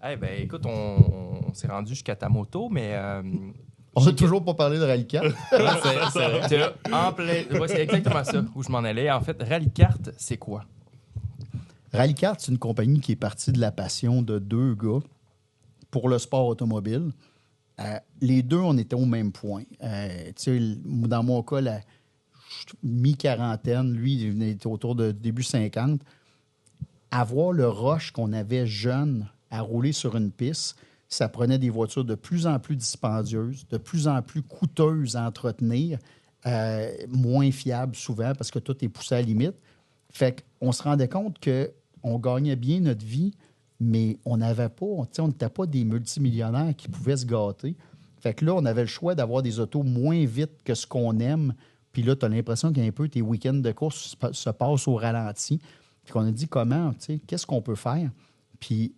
Ben, écoute, on s'est rendu jusqu'à ta moto, mais... on n'a toujours pas parlé de Rally Kart. C'est exactement ça où je m'en allais. En fait, Rally Kart, c'est quoi? Rally Kart, c'est une compagnie qui est partie de la passion de 2 gars pour le sport automobile. Les 2, on était au même point. Dans mon cas, la mi-quarantaine, lui, il était autour de début 50. Avoir le rush qu'on avait jeune à rouler sur une piste, ça prenait des voitures de plus en plus dispendieuses, de plus en plus coûteuses à entretenir, moins fiables souvent parce que tout est poussé à la limite. Fait qu'on se rendait compte qu'on gagnait bien notre vie, mais on n'avait pas, on n'était pas des multimillionnaires qui pouvaient se gâter. Fait que là, on avait le choix d'avoir des autos moins vite que ce qu'on aime. Puis là, tu as l'impression qu'un peu tes week-ends de course se passent au ralenti. Fait qu'on a dit comment, qu'est-ce qu'on peut faire? Puis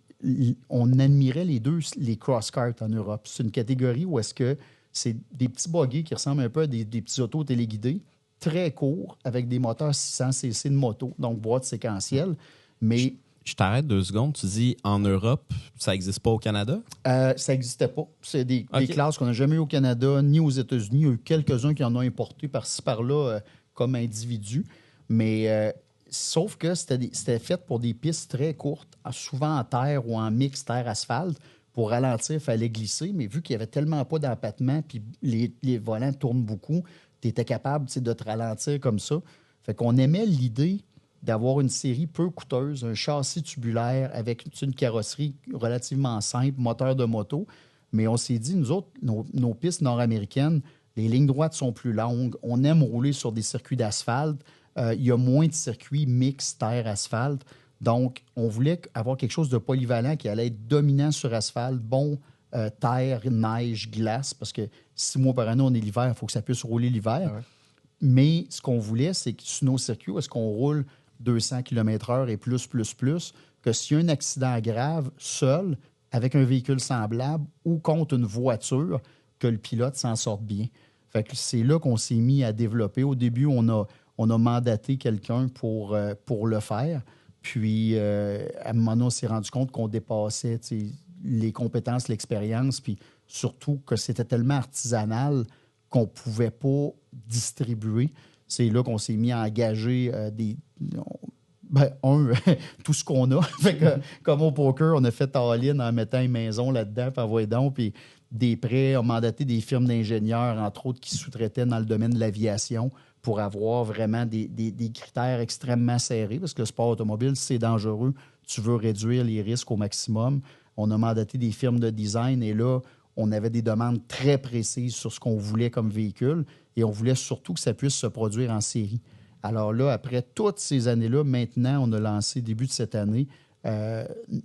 on admirait les 2, les cross-karts en Europe. C'est une catégorie où est-ce que c'est des petits buggy qui ressemblent un peu à des petits autos téléguidés, très courts, avec des moteurs 600 cc de moto, donc boîte séquentielle. Mais je t'arrête 2 secondes. Tu dis en Europe, ça n'existe pas au Canada? Ça n'existait pas. C'est des classes qu'on n'a jamais eues au Canada ni aux États-Unis. Il y a eu quelques-uns qui en ont importé par-ci, par-là comme individus. Mais sauf que c'était fait pour des pistes très courtes, souvent en terre ou en mix terre-asphalte. Pour ralentir, il fallait glisser. Mais vu qu'il n'y avait tellement pas d'empattement puis les volants tournent beaucoup, tu étais capable de te ralentir comme ça. Fait qu'on aimait l'idée d'avoir une série peu coûteuse, un châssis tubulaire avec une carrosserie relativement simple, moteur de moto. Mais on s'est dit, nous autres, nos pistes nord-américaines, les lignes droites sont plus longues. On aime rouler sur des circuits d'asphalte. Il y a moins de circuits mix terre-asphalte. Donc, on voulait avoir quelque chose de polyvalent qui allait être dominant sur asphalte, bon terre, neige, glace, parce que 6 mois par année, on est l'hiver, il faut que ça puisse rouler l'hiver. Mais ce qu'on voulait, c'est que sur nos circuits, est-ce qu'on roule 200 km/h et plus, que s'il y a un accident grave, seul, avec un véhicule semblable ou contre une voiture, que le pilote s'en sorte bien. Fait que c'est là qu'on s'est mis à développer. Au début, on a mandaté quelqu'un pour le faire. Puis, à un moment donné, on s'est rendu compte qu'on dépassait les compétences, l'expérience, puis surtout que c'était tellement artisanal qu'on ne pouvait pas distribuer. C'est là qu'on s'est mis à engager tout ce qu'on a. Fait que, comme au poker, on a fait all-in en mettant une maison là-dedans, puis envoyé donc, puis des prêts, on a mandaté des firmes d'ingénieurs, entre autres, qui sous-traitaient dans le domaine de l'aviation pour avoir vraiment des critères extrêmement serrés, parce que le sport automobile, c'est dangereux. Tu veux réduire les risques au maximum. On a mandaté des firmes de design et là, on avait des demandes très précises sur ce qu'on voulait comme véhicule et on voulait surtout que ça puisse se produire en série. Alors là, après toutes ces années-là, maintenant, on a lancé, début de cette année,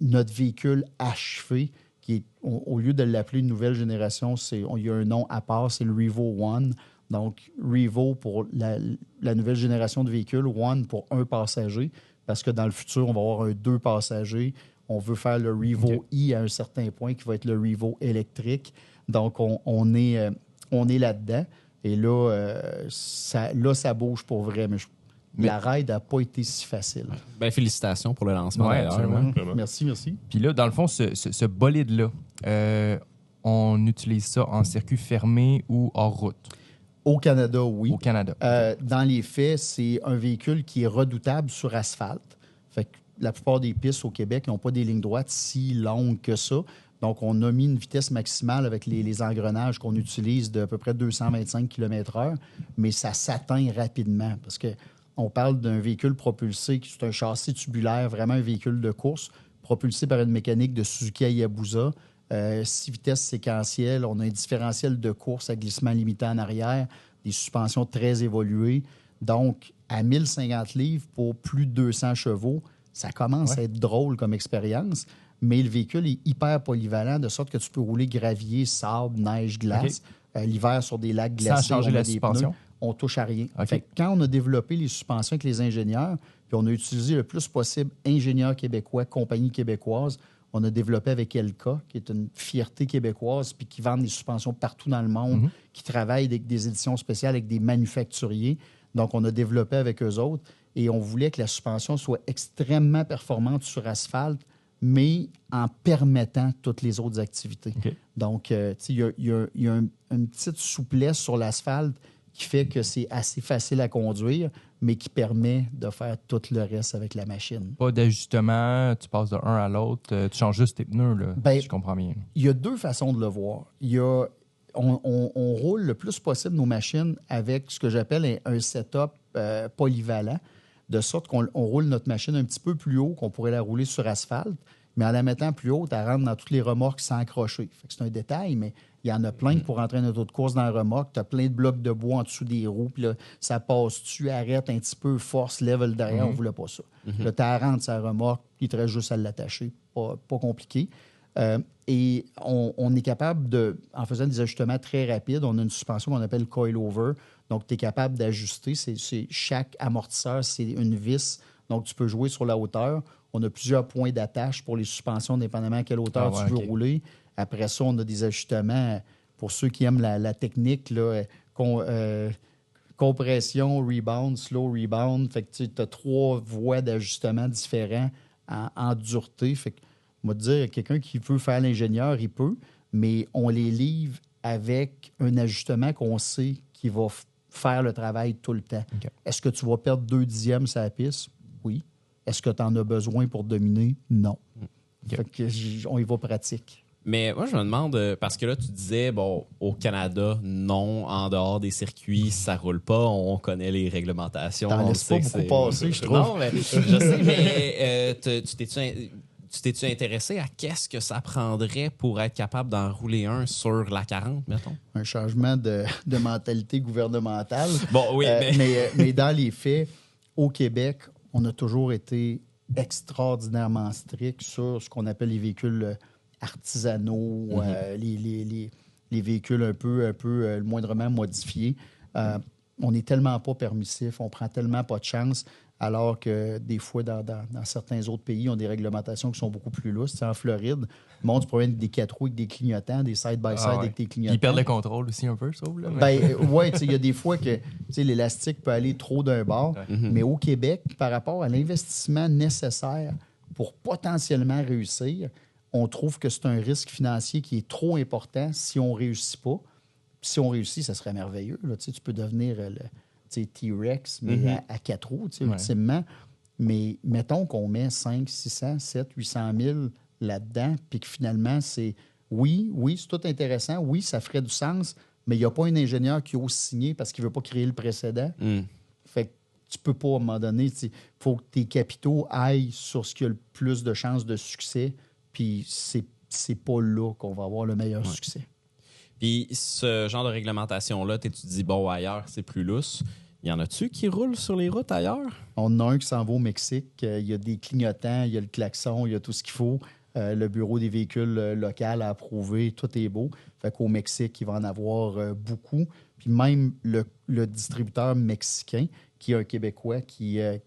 notre véhicule achevé, qui est, au lieu de l'appeler une nouvelle génération, il y a un nom à part, c'est le Revo One. Donc, Revo pour la nouvelle génération de véhicules, One pour un passager, parce que dans le futur, on va avoir 2 passagers. On veut faire le Revo E à un certain point, qui va être le Revo électrique. Donc, on est là-dedans. Et là, ça bouge pour vrai. Mais la ride n'a pas été si facile. Ben, félicitations pour le lancement, d'ailleurs. Merci. Puis là, dans le fond, ce bolide-là, on utilise ça en circuit fermé ou hors route? Au Canada, oui. Au Canada. Dans les faits, c'est un véhicule qui est redoutable sur asphalte. Fait que la plupart des pistes au Québec n'ont pas des lignes droites si longues que ça. Donc, on a mis une vitesse maximale avec les engrenages qu'on utilise d'à peu près 225 km/h, mais ça s'atteint rapidement parce qu'on parle d'un véhicule propulsé, qui est un châssis tubulaire, vraiment un véhicule de course, propulsé par une mécanique de Suzuki Hayabusa, 6 vitesses séquentielles. On a un différentiel de course à glissement limité en arrière, des suspensions très évoluées. Donc, à 1050 livres pour plus de 200 chevaux, ça commence à être drôle comme expérience, mais le véhicule est hyper polyvalent, de sorte que tu peux rouler gravier, sable, neige, glace, l'hiver sur des lacs glacés. Sans changer la suspension? Pneus, on touche à rien. Okay. Fait que quand on a développé les suspensions avec les ingénieurs, puis on a utilisé le plus possible ingénieurs québécois, compagnie québécoise, on a développé avec Elka, qui est une fierté québécoise, puis qui vend des suspensions partout dans le monde, qui travaille avec des éditions spéciales avec des manufacturiers. Donc, on a développé avec eux autres et on voulait que la suspension soit extrêmement performante sur asphalte, mais en permettant toutes les autres activités. Okay. Donc, il y a une petite souplesse sur l'asphalte qui fait que c'est assez facile à conduire, mais qui permet de faire tout le reste avec la machine. Pas d'ajustement, tu passes de un à l'autre, tu changes juste tes pneus, là, si je comprends bien. Il y a 2 façons de le voir. On roule le plus possible nos machines avec ce que j'appelle un setup polyvalent, de sorte qu'on roule notre machine un petit peu plus haut qu'on pourrait la rouler sur asphalte, mais en la mettant plus haute, elle rentre dans toutes les remorques sans accrocher. Fait que c'est un détail, mais il y en a plein pour rentrer dans une auto de course dans la remorque. Tu as plein de blocs de bois en dessous des roues, puis là, ça passe, tu arrêtes un petit peu, force, level derrière, on ne voulait pas ça. Là, tu rentres sa remorque, il te reste juste à l'attacher. Pas compliqué. Et on est capable en faisant des ajustements très rapides, on a une suspension qu'on appelle coil-over. Donc, tu es capable d'ajuster. Chaque amortisseur, c'est une vis. Donc, tu peux jouer sur la hauteur. On a plusieurs points d'attache pour les suspensions, dépendamment à quelle hauteur tu veux rouler. Après ça, on a des ajustements pour ceux qui aiment la technique, là, compression, rebound, slow rebound. Fait que tu as 3 voies d'ajustement différents en dureté. Fait que, on va te dire, quelqu'un qui veut faire l'ingénieur, il peut, mais on les livre avec un ajustement qu'on sait qui va faire le travail tout le temps. Okay. Est-ce que tu vas perdre 2 dixièmes sur la piste? Oui. Est-ce que tu en as besoin pour dominer? Non. Okay. Fait que on y va pratique. Mais moi, je me demande, parce que là, tu disais, bon, au Canada, non, en dehors des circuits, ça roule pas, on connaît les réglementations. T'en laisses pas beaucoup passer, je trouve. Non, mais je sais, mais tu t'es-tu intéressé à qu'est-ce que ça prendrait pour être capable d'en rouler un sur la 40, mettons? Un changement de mentalité gouvernementale. Bon, oui, mais dans les faits, au Québec, on a toujours été extraordinairement strict sur ce qu'on appelle les véhicules artisanaux, les véhicules un peu moindrement modifiés. on n'est tellement pas permissif, on prend tellement pas de chance, alors que des fois, dans certains autres pays, ils ont des réglementations qui sont beaucoup plus lousses. Tu sais, en Floride, le monde se promène avec des 4 roues avec des clignotants, des side-by-side avec des clignotants. Ils perdent le contrôle aussi un peu, je trouve. Oui, il y a des fois que l'élastique peut aller trop d'un bord, mais au Québec, par rapport à l'investissement nécessaire pour potentiellement réussir, on trouve que c'est un risque financier qui est trop important si on ne réussit pas. Si on réussit, ça serait merveilleux. Là. Tu peux devenir le T-Rex, mais à 4 roues, ultimement. Mais mettons qu'on met 5, 600, 700, 800 000 là-dedans, puis que finalement, c'est oui, c'est tout intéressant, oui, ça ferait du sens, mais il n'y a pas un ingénieur qui ose signer parce qu'il ne veut pas créer le précédent. Fait que tu peux pas, à un moment donné, il faut que tes capitaux aillent sur ce qui a le plus de chances de succès, puis c'est pas là qu'on va avoir le meilleur succès. Puis ce genre de réglementation-là, tu dis, bon, ailleurs, c'est plus lousse. Y en a-tu qui roulent sur les routes ailleurs? On en a un qui s'en va au Mexique. Il y a des clignotants, il y a le klaxon, il y a tout ce qu'il faut. Le bureau des véhicules local a approuvé, tout est beau. Fait qu'au Mexique, il va en avoir beaucoup. Puis même le distributeur mexicain, qui est un Québécois qui a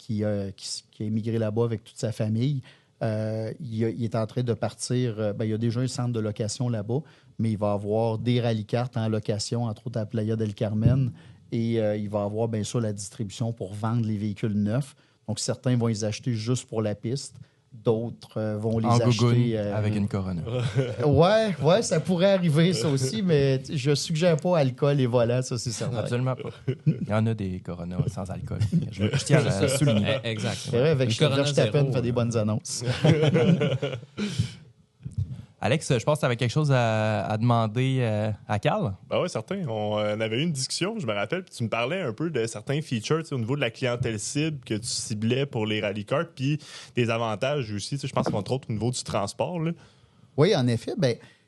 émigré là-bas avec toute sa famille, il est en train de partir. Il y a déjà un centre de location là-bas, mais il va avoir des rallye-cartes en location, entre autres à Playa del Carmen. Et il va avoir bien sûr la distribution pour vendre les véhicules neufs. Donc, certains vont les acheter juste pour la piste. D'autres vont les acheter... avec une Corona. Ouais, ça pourrait arriver, ça aussi, mais je suggère pas alcool et volant, ça, c'est certain. Absolument pas. Il y en a des Corona sans alcool. Je tiens à le souligner. Exact. C'est vrai, avec je t'appelle, fait des bonnes annonces. Alex, je pense que tu avais quelque chose à demander à Carl. Ben oui, certain. On avait eu une discussion, je me rappelle, puis tu me parlais un peu de certains features au niveau de la clientèle cible que tu ciblais pour les rallycars, puis des avantages aussi, je pense qu'entre autres au niveau du transport. Là. Oui, en effet,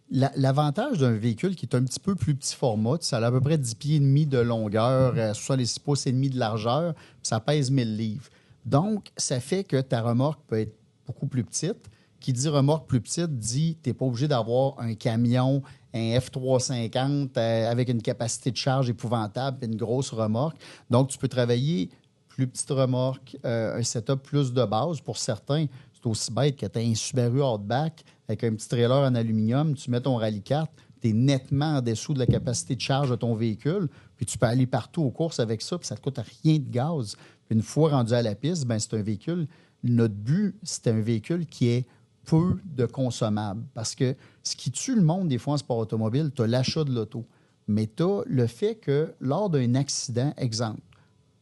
l'avantage d'un véhicule qui est un petit peu plus petit format, ça a à peu près 10 pieds et demi de longueur, 66 pouces et demi de largeur, puis ça pèse 1000 livres. Donc, ça fait que ta remorque peut être beaucoup plus petite. Qui dit remorque plus petite dit tu n'es pas obligé d'avoir un camion, un F350 avec une capacité de charge épouvantable et une grosse remorque. Donc, tu peux travailler plus petite remorque, un setup plus de base. Pour certains, c'est aussi bête que tu as un Subaru Outback avec un petit trailer en aluminium, tu mets ton rallye-cart, tu es nettement en dessous de la capacité de charge de ton véhicule, puis tu peux aller partout aux courses avec ça, puis ça ne te coûte rien de gaz. Puis une fois rendu à la piste, c'est un véhicule. Notre but, c'est un véhicule qui est peu de consommables. Parce que ce qui tue le monde, des fois, en sport automobile, tu as l'achat de l'auto. Mais tu as le fait que lors d'un accident, exemple,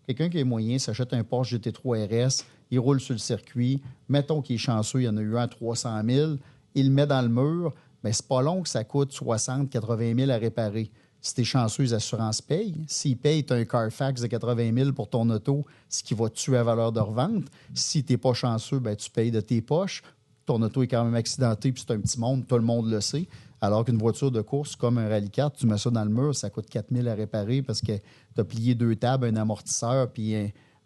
quelqu'un qui est moyen s'achète un Porsche GT3 RS, il roule sur le circuit, mettons qu'il est chanceux, il y en a eu un à 300 000, il le met dans le mur, bien, c'est pas long que ça coûte 60 80 000 à réparer. Si tu es chanceux, les assurances payent. S'ils payent, tu as un Carfax de 80 000 pour ton auto, ce qui va tuer la valeur de revente. Si tu n'es pas chanceux, bien, tu payes de tes poches. Ton auto est quand même accidenté, puis c'est un petit monde, tout le monde le sait. Alors qu'une voiture de course comme un rallye-car, tu mets ça dans le mur, ça coûte 4 000 à réparer parce que tu as plié 2 tables, un amortisseur, puis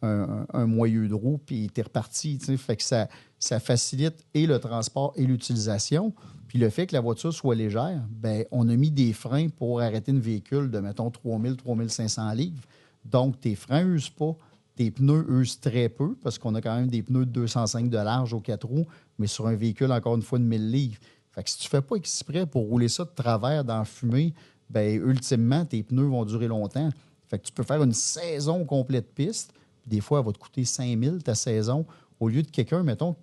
un moyeu de roue, puis tu es reparti. T'sais. Fait que ça facilite et le transport et l'utilisation. Puis le fait que la voiture soit légère, bien, on a mis des freins pour arrêter un véhicule de, mettons, 3 000, 3 500 livres. Donc, tes freins n'usent pas. Tes pneus usent très peu parce qu'on a quand même des pneus de 205 de large aux 4 roues, mais sur un véhicule, encore une fois, de 1000 livres. Fait que si tu ne fais pas exprès pour rouler ça de travers dans la fumée, bien, ultimement, tes pneus vont durer longtemps. Fait que tu peux faire une saison complète de piste, puis des fois, elle va te coûter 5 000 ta saison, au lieu de quelqu'un, mettons,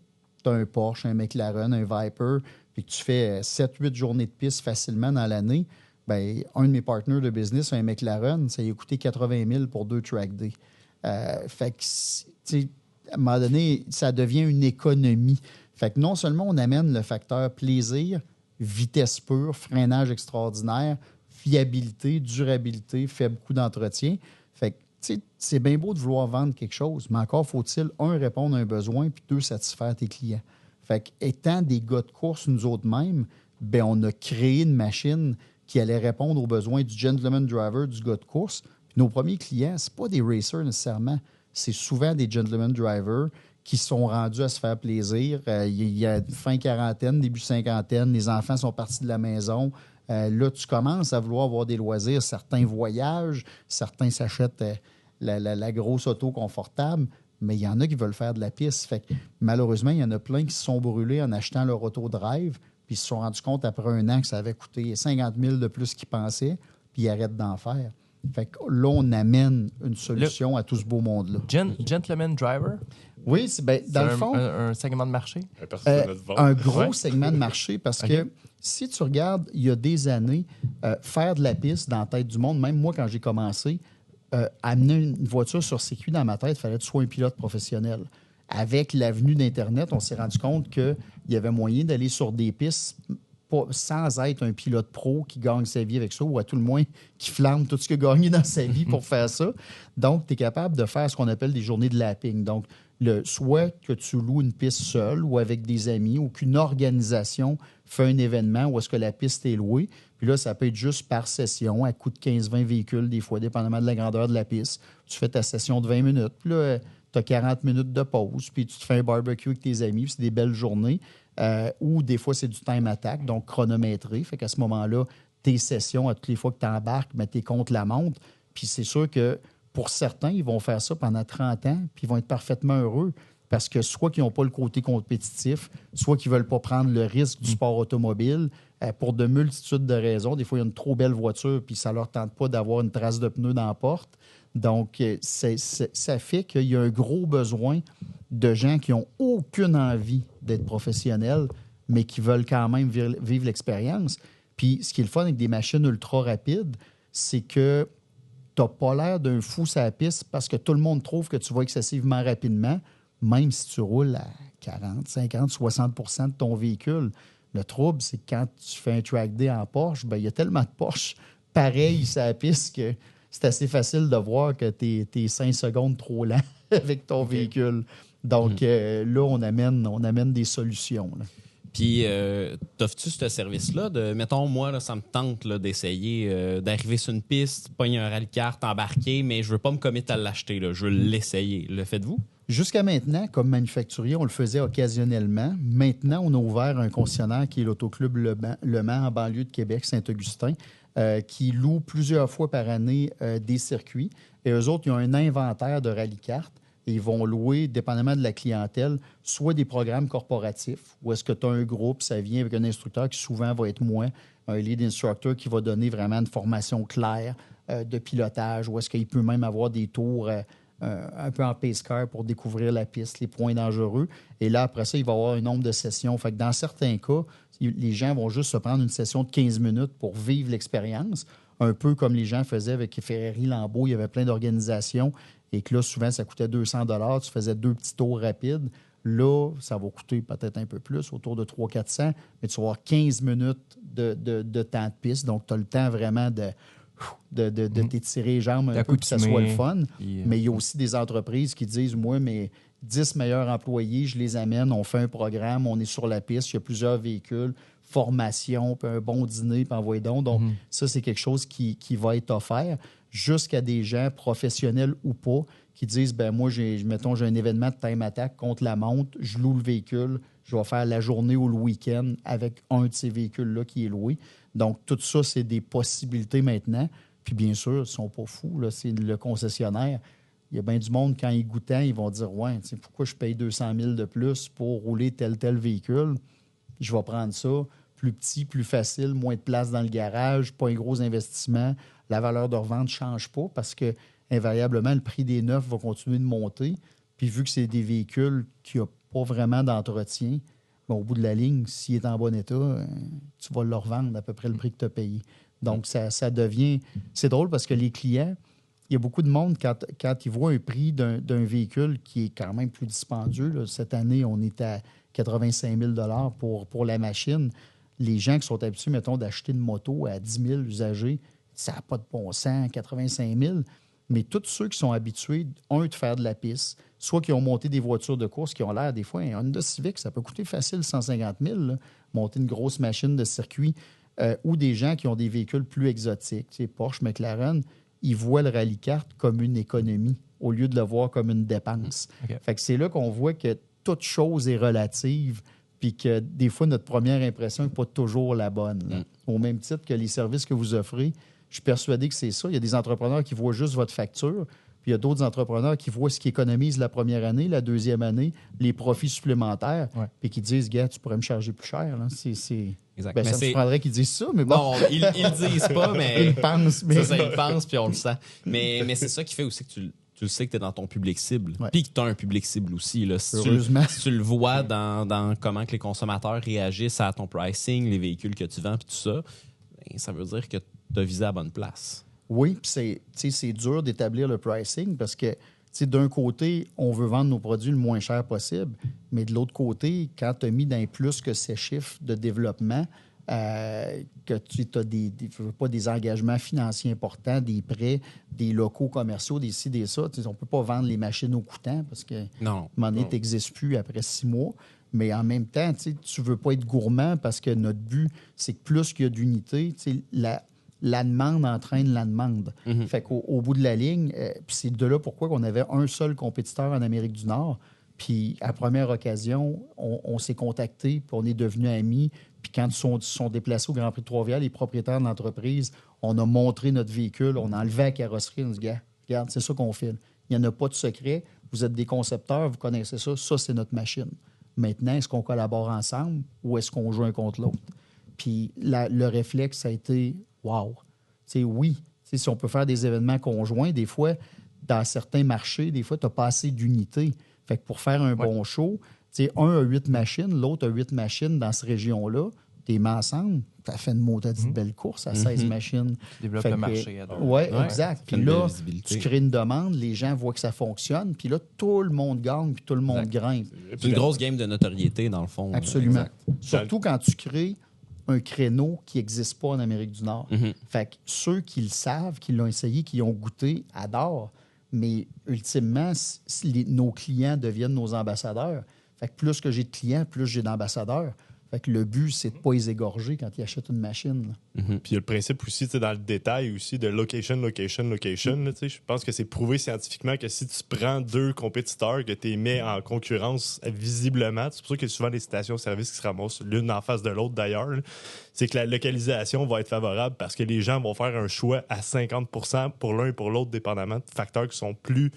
tu as un Porsche, un McLaren, un Viper, puis que tu fais 7-8 journées de piste facilement dans l'année, bien, un de mes partenaires de business, un McLaren, ça lui a coûté 80 000 pour 2 track days. Fait que, à un moment donné, ça devient une économie. Fait que non seulement on amène le facteur plaisir, vitesse pure, freinage extraordinaire, fiabilité, durabilité, fait beaucoup d'entretien. Fait que, c'est bien beau de vouloir vendre quelque chose, mais encore faut-il, 1, répondre à un besoin, puis 2, satisfaire tes clients. Fait que, étant des gars de course, nous autres mêmes, ben on a créé une machine qui allait répondre aux besoins du gentleman driver, du gars de course. Nos premiers clients, ce pas des racers nécessairement. C'est souvent des gentleman drivers qui sont rendus à se faire plaisir. Il y a fin quarantaine, début cinquantaine, les enfants sont partis de la maison. Là, tu commences à vouloir avoir des loisirs. Certains voyagent, certains s'achètent la grosse auto confortable, mais il y en a qui veulent faire de la piste. Fait que, malheureusement, il y en a plein qui se sont brûlés en achetant leur auto-drive, puis ils se sont rendus compte après un an que ça avait coûté 50 000 de plus qu'ils pensaient, puis ils arrêtent d'en faire. Fait que là, on amène une solution à tout ce beau monde-là. Gentleman Driver? Oui, dans le fond... Un segment de marché? Un gros segment de marché parce que si tu regardes, il y a des années, faire de la piste dans la tête du monde, même moi, quand j'ai commencé, amener une voiture sur circuit dans ma tête, il fallait que tu sois un pilote professionnel. Avec l'avenue d'Internet, on s'est rendu compte qu'il y avait moyen d'aller sur des pistes sans être un pilote pro qui gagne sa vie avec ça, ou à tout le moins qui flamme tout ce qu'il a gagné dans sa vie pour faire ça. Donc, tu es capable de faire ce qu'on appelle des journées de lapping. Donc, soit que tu loues une piste seule ou avec des amis, ou qu'une organisation fait un événement où est-ce que la piste est louée. Puis là, ça peut être juste par session, à coût de 15-20 véhicules, des fois, dépendamment de la grandeur de la piste. Tu fais ta session de 20 minutes, puis là, tu as 40 minutes de pause, puis tu te fais un barbecue avec tes amis, puis c'est des belles journées. Ou des fois, c'est du time attack, donc chronométré. Fait qu'à ce moment-là, tes sessions, à toutes les fois que tu embarques, tu es contre la montre. Puis c'est sûr que pour certains, ils vont faire ça pendant 30 ans, puis ils vont être parfaitement heureux. Parce que soit qu'ils n'ont pas le côté compétitif, soit qu'ils ne veulent pas prendre le risque du sport automobile pour de multitudes de raisons. Des fois, il y a une trop belle voiture, puis ça ne leur tente pas d'avoir une trace de pneu dans la porte. Donc, ça fait qu'il y a un gros besoin de gens qui n'ont aucune envie d'être professionnels, mais qui veulent quand même vivre l'expérience. Puis, ce qui est le fun avec des machines ultra rapides, c'est que tu n'as pas l'air d'un fou sur la piste parce que tout le monde trouve que tu vas excessivement rapidement, même si tu roules à 40, 50, 60 % de ton véhicule. Le trouble, c'est que quand tu fais un track day en Porsche, il y a tellement de Porsche pareil sur la piste que c'est assez facile de voir que tu es 5 secondes trop lent avec ton véhicule. Donc, là, on amène des solutions. Là. Puis, t'offres-tu ce service-là de, mettons, moi, là, ça me tente là, d'essayer d'arriver sur une piste, pogner un rallye-cart, embarquer, mais je veux pas me commettre à l'acheter, là, je veux l'essayer. Le faites-vous? Jusqu'à maintenant, comme manufacturier, on le faisait occasionnellement. Maintenant, on a ouvert un concessionnaire qui est l'Autoclub Le Mans en banlieue de Québec, Saint-Augustin, qui loue plusieurs fois par année des circuits. Et eux autres, ils ont un inventaire de rallye-cartes. Et ils vont louer, dépendamment de la clientèle, soit des programmes corporatifs, où est-ce que tu as un groupe, ça vient avec un instructeur qui souvent va être moi, un lead instructor qui va donner vraiment une formation claire de pilotage, où est-ce qu'il peut même avoir des tours un peu en pace car pour découvrir la piste, les points dangereux. Et là, après ça, il va y avoir un nombre de sessions. Fait que dans certains cas, les gens vont juste se prendre une session de 15 minutes pour vivre l'expérience, un peu comme les gens faisaient avec Ferrari, Lambeau. Il y avait plein d'organisations et que là, souvent, ça coûtait 200 $. Tu faisais 2 petits tours rapides. Là, ça va coûter peut-être un peu plus, autour de 300-400, mais tu vas avoir 15 minutes de temps de piste. Donc, tu as le temps vraiment de t'étirer les jambes un peu pour que ça soit le fun. Mais il y a aussi des entreprises qui disent, moi, mes 10 meilleurs employés, je les amène, on fait un programme, on est sur la piste, il y a plusieurs véhicules, formation, puis un bon dîner, puis envoyez donc. Donc, ça, c'est quelque chose qui va être offert jusqu'à des gens professionnels ou pas qui disent, ben moi, j'ai un événement de time attack contre la montre, je loue le véhicule, je vais faire la journée ou le week-end avec un de ces véhicules-là qui est loué. Donc, tout ça, c'est des possibilités maintenant. Puis, bien sûr, ils ne sont pas fous. Là, c'est le concessionnaire. Il y a bien du monde, quand ils goûtent, ils vont dire, ouais, pourquoi je paye 200 000 de plus pour rouler tel véhicule? Je vais prendre ça. Plus petit, plus facile, moins de place dans le garage, pas un gros investissement. La valeur de revente ne change pas parce que, invariablement, le prix des neufs va continuer de monter. Puis, vu que c'est des véhicules qui n'ont pas vraiment d'entretien, bon, au bout de la ligne, s'il est en bon état, tu vas le revendre à peu près le prix que tu as payé. Donc, ça devient... C'est drôle parce que les clients, il y a beaucoup de monde, quand ils voient un prix d'un véhicule qui est quand même plus dispendieux, là, cette année, on est à 85 000 $ pour la machine. Les gens qui sont habitués, mettons, d'acheter une moto à 10 000 usagers, ça n'a pas de bon sens, 85 000. Mais tous ceux qui sont habitués, de faire de la piste, soit qui ont monté des voitures de course qui ont l'air, des fois, un Honda Civic, ça peut coûter facile 150 000, là, monter une grosse machine de circuit, ou des gens qui ont des véhicules plus exotiques, tu sais, Porsche, McLaren, ils voient le rallye-kart comme une économie au lieu de le voir comme une dépense. Okay. Fait que c'est là qu'on voit que toute chose est relative puis que des fois, notre première impression n'est pas toujours la bonne. Au même titre que les services que vous offrez, je suis persuadé que c'est ça. Il y a des entrepreneurs qui voient juste votre facture puis Puis il y a d'autres entrepreneurs qui voient ce qu'ils économisent la première année, la deuxième année, les profits supplémentaires, puis qui disent, gars, tu pourrais me charger plus cher. Là. Exact. Ben, ça me surprendrait qu'ils disent ça, mais bon. Non, ils le disent pas, mais... Ils pensent. Mais... Ça, ils pensent, puis on le sent. Mais c'est ça qui fait aussi que tu le sais que tu es dans ton public cible. Puis que tu as un public cible aussi. Là. Si tu le vois dans comment que les consommateurs réagissent à ton pricing, les véhicules que tu vends, puis tout ça, ben, ça veut dire que tu as visé à la bonne place. Oui, puis c'est dur d'établir le pricing parce que d'un côté, on veut vendre nos produits le moins cher possible, mais de l'autre côté, quand tu as mis dans plus que ces chiffres de développement, que tu as pas des engagements financiers importants, des prêts, des locaux commerciaux, des ci, des ça, on ne peut pas vendre les machines au coûtant parce que monnaie n'existe plus après 6 mois. Mais en même temps, tu ne veux pas être gourmand parce que notre but, c'est que plus qu'il y a d'unités, la demande entraîne la demande. Fait qu'au bout de la ligne, c'est de là pourquoi on avait un seul compétiteur en Amérique du Nord. Puis à première occasion, on s'est contacté, puis on est devenus amis. Puis quand ils sont déplacés au Grand Prix de Trois-Rivières, les propriétaires de l'entreprise, on a montré notre véhicule, on a enlevé la carrosserie, on a dit, gars, regarde, c'est ça qu'on fait. Il n'y en a pas de secret. Vous êtes des concepteurs, vous connaissez ça. Ça, c'est notre machine. Maintenant, est-ce qu'on collabore ensemble ou est-ce qu'on joue un contre l'autre? Puis le réflexe, ça a été wow. Oui, si on peut faire des événements conjoints, des fois, dans certains marchés, des fois, tu n'as pas assez d'unités. Fait que pour faire un bon show, un a 8 machines, l'autre a 8 machines dans cette région-là. Tu les mets ensemble, tu as fait une maudite belle course à 16 machines. Tu développes le marché. Oui, exact. Puis là, tu crées une demande, les gens voient que ça fonctionne, puis là, tout le monde gagne, puis tout le monde grimpe. C'est une grosse game de notoriété, dans le fond. Absolument. Surtout quand tu crées un créneau qui n'existe pas en Amérique du Nord. Fait que ceux qui le savent, qui l'ont essayé, qui l'ont goûté, adorent. Mais ultimement, nos clients deviennent nos ambassadeurs. Fait que plus que j'ai de clients, plus j'ai d'ambassadeurs. Fait que le but, c'est de ne pas les égorger quand ils achètent une machine. Puis il y a le principe aussi, dans le détail aussi, de location. Je pense que c'est prouvé scientifiquement que si tu prends 2 compétiteurs, que tu les mets en concurrence visiblement, c'est pour ça qu'il y a souvent des stations-service qui se ramassent l'une en face de l'autre d'ailleurs, c'est que la localisation va être favorable parce que les gens vont faire un choix à 50% pour l'un et pour l'autre, dépendamment de facteurs qui sont plus...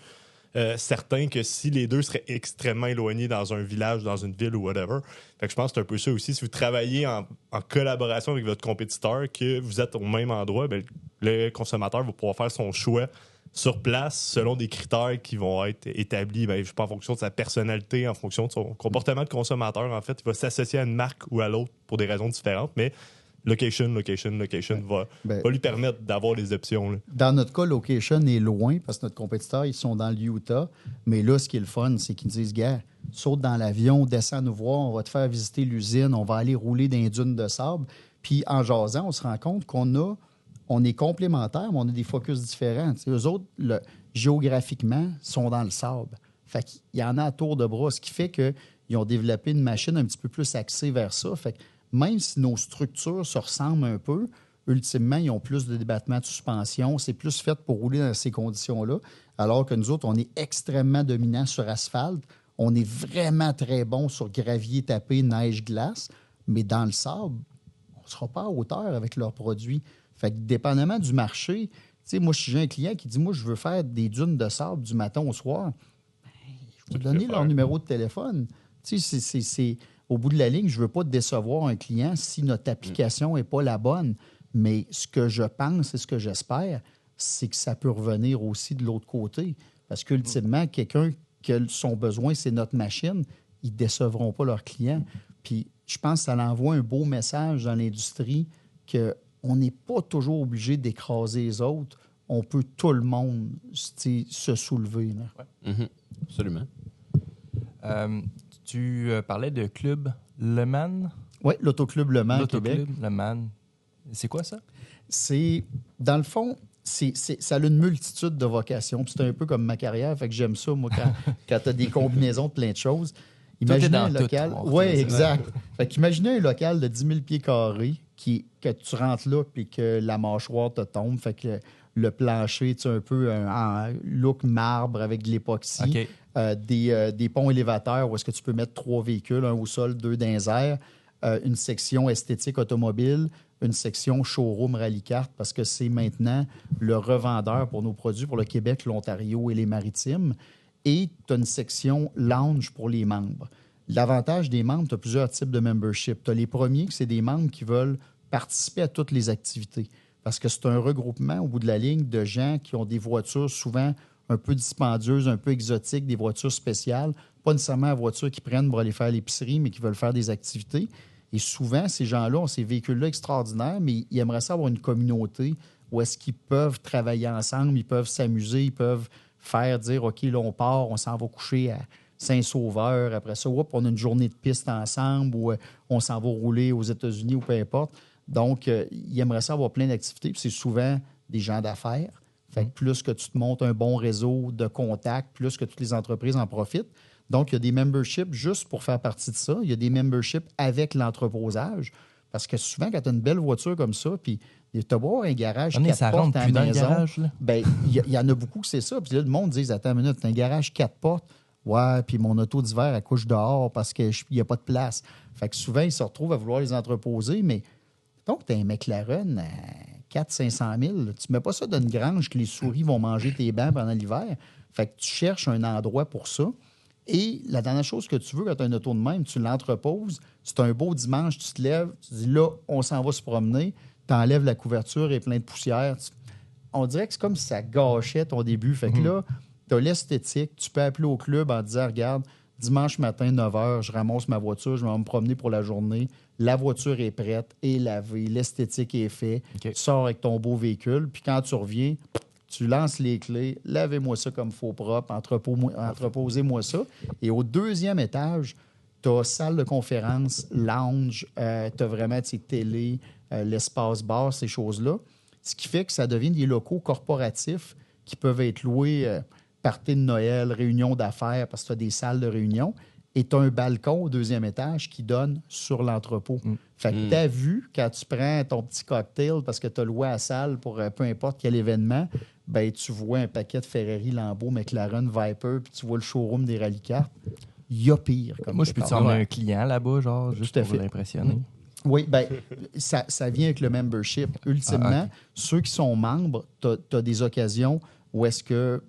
certain que si les deux seraient extrêmement éloignés dans un village, dans une ville ou whatever. Fait que je pense que c'est un peu ça aussi. Si vous travaillez en collaboration avec votre compétiteur, que vous êtes au même endroit, bien, le consommateur va pouvoir faire son choix sur place selon des critères qui vont être établis, bien, je sais pas, en fonction de sa personnalité, en fonction de son comportement de consommateur. En fait, il va s'associer à une marque ou à l'autre pour des raisons différentes, mais location va lui permettre d'avoir les options. Là. Dans notre cas, location est loin parce que notre compétiteur, ils sont dans l'Utah. Mais là, ce qui est le fun, c'est qu'ils nous disent, gars, saute dans l'avion, descends nous voir, on va te faire visiter l'usine, on va aller rouler dans les dunes de sable. Puis en jasant, on se rend compte on est complémentaires, mais on a des focus différents. T'sais, eux autres, géographiquement, sont dans le sable. Fait qu'il y en a à tour de bras, ce qui fait qu'ils ont développé une machine un petit peu plus axée vers ça. Fait que même si nos structures se ressemblent un peu, ultimement, ils ont plus de débattement de suspension. C'est plus fait pour rouler dans ces conditions-là. Alors que nous autres, on est extrêmement dominants sur asphalte. On est vraiment très bon sur gravier tapé, neige, glace. Mais dans le sable, on ne sera pas à hauteur avec leurs produits. Fait que dépendamment du marché, moi, si j'ai un client qui dit, moi, je veux faire des dunes de sable du matin au soir, je vais donner leur numéro de téléphone. Au bout de la ligne, je ne veux pas décevoir un client si notre application n'est pas la bonne. Mais ce que je pense et ce que j'espère, c'est que ça peut revenir aussi de l'autre côté. Parce qu'ultimement, quelqu'un qui a son besoin, c'est notre machine, ils ne décevront pas leurs clients. Puis je pense que ça envoie un beau message dans l'industrie qu'on n'est pas toujours obligé d'écraser les autres. On peut tout le monde se soulever. Là. Absolument. Tu parlais de Club Le Mans? Oui, l'Autoclub Le Mans à Québec. L'Autoclub Le Mans. C'est quoi ça? C'est, dans le fond, ça a une multitude de vocations. Puis c'est un peu comme ma carrière, fait que j'aime ça, moi, quand tu as des combinaisons de plein de choses. Imaginez un local. Oui, exact. Fait qu'imaginez un local de 10 000 pieds carrés que tu rentres là puis que la mâchoire te tombe. Fait que le plancher, tu sais, un peu en look marbre avec de l'époxy. Okay. Des ponts élévateurs où est-ce que tu peux mettre 3 véhicules, un au sol, 2 dans les airs. une section esthétique automobile, une section showroom rallye-cart, parce que c'est maintenant le revendeur pour nos produits pour le Québec, l'Ontario et les Maritimes. Et tu as une section lounge pour les membres. L'avantage des membres, tu as plusieurs types de membership. Tu as les premiers, c'est des membres qui veulent participer à toutes les activités. Parce que c'est un regroupement, au bout de la ligne, de gens qui ont des voitures souvent un peu dispendieuses, un peu exotiques, des voitures spéciales. Pas nécessairement la voiture qu'ils prennent pour aller faire l'épicerie, mais qui veulent faire des activités. Et souvent, ces gens-là ont ces véhicules-là extraordinaires, mais ils aimeraient ça avoir une communauté où est-ce qu'ils peuvent travailler ensemble, ils peuvent s'amuser, ils peuvent dire, OK, là, on part, on s'en va coucher à Saint-Sauveur. Après ça, on a une journée de piste ensemble ou on s'en va rouler aux États-Unis ou peu importe. Donc, ils aimeraient ça avoir plein d'activités. Puis c'est souvent des gens d'affaires. Fait que plus que tu te montes un bon réseau de contacts, plus que toutes les entreprises en profitent. Donc, il y a des memberships juste pour faire partie de ça. Il y a des memberships avec l'entreposage. Parce que souvent, quand tu as une belle voiture comme ça, puis tu as beau un garage 4 portes à la maison, bien, il y en a beaucoup que c'est ça. Puis là, le monde dit, attends une minute, tu as un garage 4 portes. Ouais, puis mon auto d'hiver, elle couche dehors parce qu'il n'y a pas de place. Fait que souvent, ils se retrouvent à vouloir les entreposer, mais donc, tu as un McLaren à 400-500 000. Tu ne mets pas ça dans une grange que les souris vont manger tes bancs pendant l'hiver. Fait que tu cherches un endroit pour ça. Et la dernière chose que tu veux quand tu as une auto de même, tu l'entreposes. C'est un beau dimanche, tu te lèves, tu dis là, on s'en va se promener. Tu enlèves la couverture et plein de poussière. On dirait que c'est comme si ça gâchait ton début. Fait que là, tu as l'esthétique. Tu peux appeler au club en disant, regarde, dimanche matin, 9h, je ramasse ma voiture, je vais me promener pour la journée. La voiture est prête, est lavée, l'esthétique est faite. Okay. Tu sors avec ton beau véhicule, puis quand tu reviens, tu lances les clés, lavez-moi ça comme faux propre, entreposez-moi ça. Et au deuxième étage, tu as salle de conférence, lounge, tu as vraiment télé, l'espace bar, ces choses-là. Ce qui fait que ça devient des locaux corporatifs qui peuvent être loués, parties de Noël, réunions d'affaires, parce que tu as des salles de réunion. Et tu as un balcon au deuxième étage qui donne sur l'entrepôt. Fait que tu as vu, quand tu prends ton petit cocktail parce que tu as loué à la salle pour peu importe quel événement, ben tu vois un paquet de Ferrari, Lambo, McLaren, Viper, puis tu vois le showroom des rallye-cars. Il y a pire. Moi, je peux-tu emmener un client là-bas, genre, juste pour l'impressionner? Oui, bien, ça vient avec le membership. Ultimement, ceux qui sont membres, tu as des occasions où est-ce que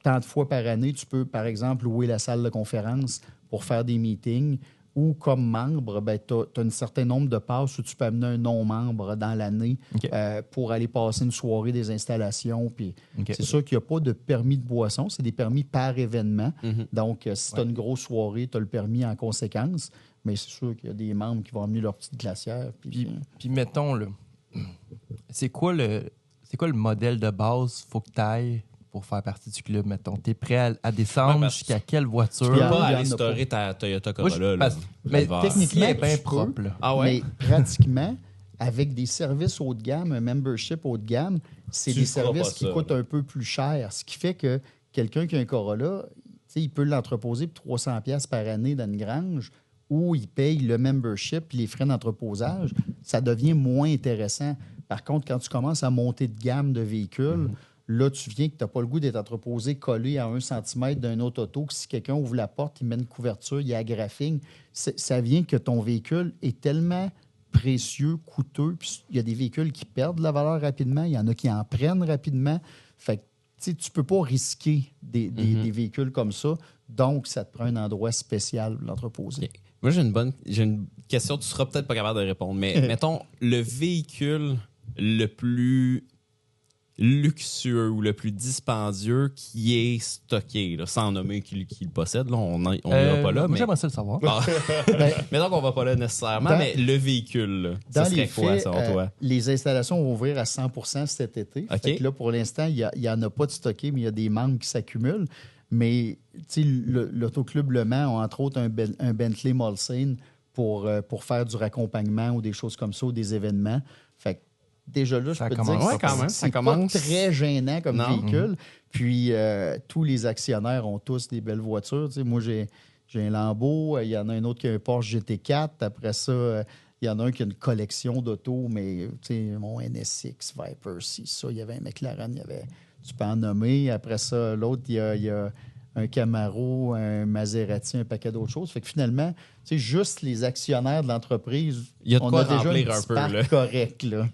tant de fois par année, tu peux, par exemple, louer la salle de conférence pour faire des meetings, ou comme membre, tu as un certain nombre de passes où tu peux amener un non-membre dans l'année pour aller passer une soirée des installations. Puis c'est sûr qu'il n'y a pas de permis de boisson, c'est des permis par événement. Donc, si tu as une grosse soirée, tu as le permis en conséquence, mais c'est sûr qu'il y a des membres qui vont amener leur petite glacière. Puis mettons, là, c'est quoi le modèle de base faut que tu ailles pour faire partie du club, mettons? T'es prêt à descendre jusqu'à quelle voiture? Tu peux pas aller storer ta Toyota Corolla. Mais techniquement, c'est bien propre. Mais pratiquement, avec des services haut de gamme, un membership haut de gamme, c'est des services qui coûtent un peu plus cher. Ce qui fait que quelqu'un qui a un Corolla, il peut l'entreposer pour 300$ par année dans une grange, où il paye le membership et les frais d'entreposage. Ça devient moins intéressant. Par contre, quand tu commences à monter de gamme de véhicules, là, tu viens que tu n'as pas le goût d'être entreposé collé à 1 cm d'un autre auto, que si quelqu'un ouvre la porte, il met une couverture, il y a graphing. Ça vient que ton véhicule est tellement précieux, coûteux, puis il y a des véhicules qui perdent la valeur rapidement, il y en a qui en prennent rapidement. Fait que tu ne peux pas risquer des véhicules comme ça, donc ça te prend un endroit spécial pour l'entreposer. Okay. Moi, j'ai une question, tu ne seras peut-être pas capable de répondre, mais mettons, le véhicule le plus luxueux ou le plus dispendieux qui est stocké, là, sans nommer qui le possède, là, on n'ira pas là. Moi, mais... j'aimerais ça le savoir. Mais donc, on ne va pas là nécessairement, mais le véhicule, ça serait quoi, selon toi? Les installations vont ouvrir à 100% cet été. Okay. Fait que là, pour l'instant, il n'y en a pas de stocké, mais il y a des membres qui s'accumulent. Mais l'Autoclub Le Mans a entre autres un Bentley Moleskine pour faire du raccompagnement ou des choses comme ça, ou des événements. Fait que déjà là, je peux te dire que c'est pas très gênant comme véhicule. Puis tous les actionnaires ont tous des belles voitures. T'sais, moi, j'ai un Lambo, il y en a un autre qui a un Porsche GT4. Après ça, il y en a un qui a une collection d'autos, mais mon NSX, Viper, ça, il y avait un McLaren, tu peux en nommer. Après ça, l'autre, il y a un Camaro, un Maserati, un paquet d'autres choses. Fait que finalement, juste les actionnaires de l'entreprise, on a déjà un parc correct. Là.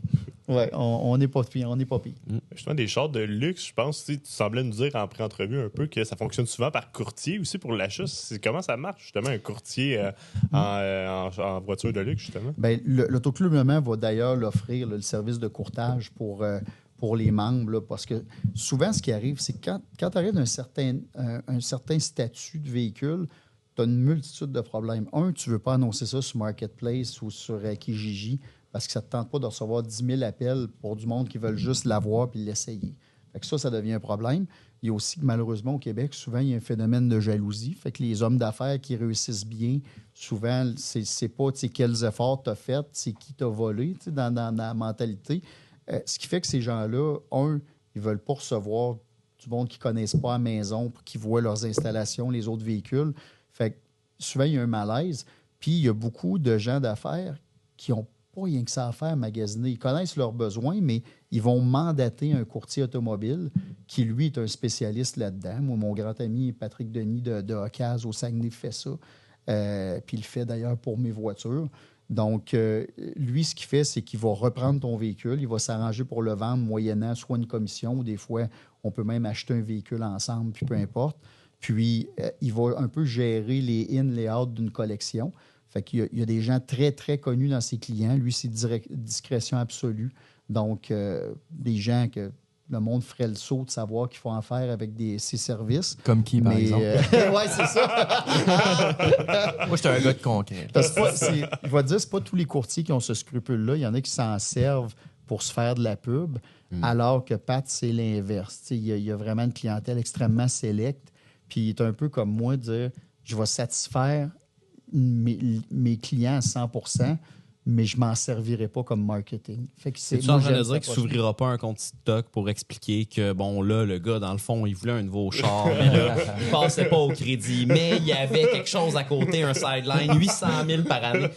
Ouais, on n'est pas pire. Justement, des chars de luxe, je pense, tu semblais nous dire en pré-entrevue un peu que ça fonctionne souvent par courtier aussi pour l'achat. Comment ça marche, justement, un courtier en voiture de luxe, justement? Bien, l'Autoclub Le Mans va d'ailleurs l'offrir, le service de courtage pour les membres, là, parce que souvent, ce qui arrive, c'est que quand tu arrives d'un un certain statut de véhicule, tu as une multitude de problèmes. Tu ne veux pas annoncer ça sur Marketplace ou sur Kijiji parce que ça ne te tente pas de recevoir 10 000 appels pour du monde qui veulent juste l'avoir puis l'essayer. Fait que ça devient un problème. Il y a aussi que malheureusement, au Québec, souvent, il y a un phénomène de jalousie. Fait que les hommes d'affaires qui réussissent bien, souvent, c'est pas quels efforts tu as fait, c'est qui t'a volé dans la mentalité. Ce qui fait que ces gens-là, ils ne veulent pas recevoir du monde qu'ils ne connaissent pas à la maison pour qu'ils voient leurs installations, les autres véhicules. Fait que souvent, il y a un malaise. Puis, il y a beaucoup de gens d'affaires qui n'ont pas rien que ça à faire magasiner. Ils connaissent leurs besoins, mais ils vont mandater un courtier automobile qui, lui, est un spécialiste là-dedans. Moi, mon grand ami Patrick Denis de Ocase au Saguenay fait ça. Puis il le fait d'ailleurs pour mes voitures. Donc, lui, ce qu'il fait, c'est qu'il va reprendre ton véhicule, il va s'arranger pour le vendre moyennant soit une commission, ou des fois, on peut même acheter un véhicule ensemble, puis peu importe. Puis, il va un peu gérer les in, les out d'une collection. Fait qu'il y a des gens très, très connus dans ses clients. Lui, c'est discrétion absolue. Donc, des gens que le monde ferait le saut de savoir qu'il faut en faire avec ses services. Comme qui, par exemple? Oui, c'est ça. Moi, j'étais un gars de concret. Parce que je vais te dire, c'est pas tous les courtiers qui ont ce scrupule-là. Il y en a qui s'en servent pour se faire de la pub, alors que Pat, c'est l'inverse. Il y a vraiment une clientèle extrêmement sélecte. Puis il est un peu comme moi, de dire, je vais satisfaire mes clients à 100%, mais je m'en servirai pas comme marketing. Fait que c'est en train de dire qu'il ne s'ouvrira pas un compte TikTok pour expliquer que, bon, là, le gars, dans le fond, il voulait un nouveau char, mais là, il passait pas au crédit, mais il y avait quelque chose à côté, un sideline, 800 000 par année.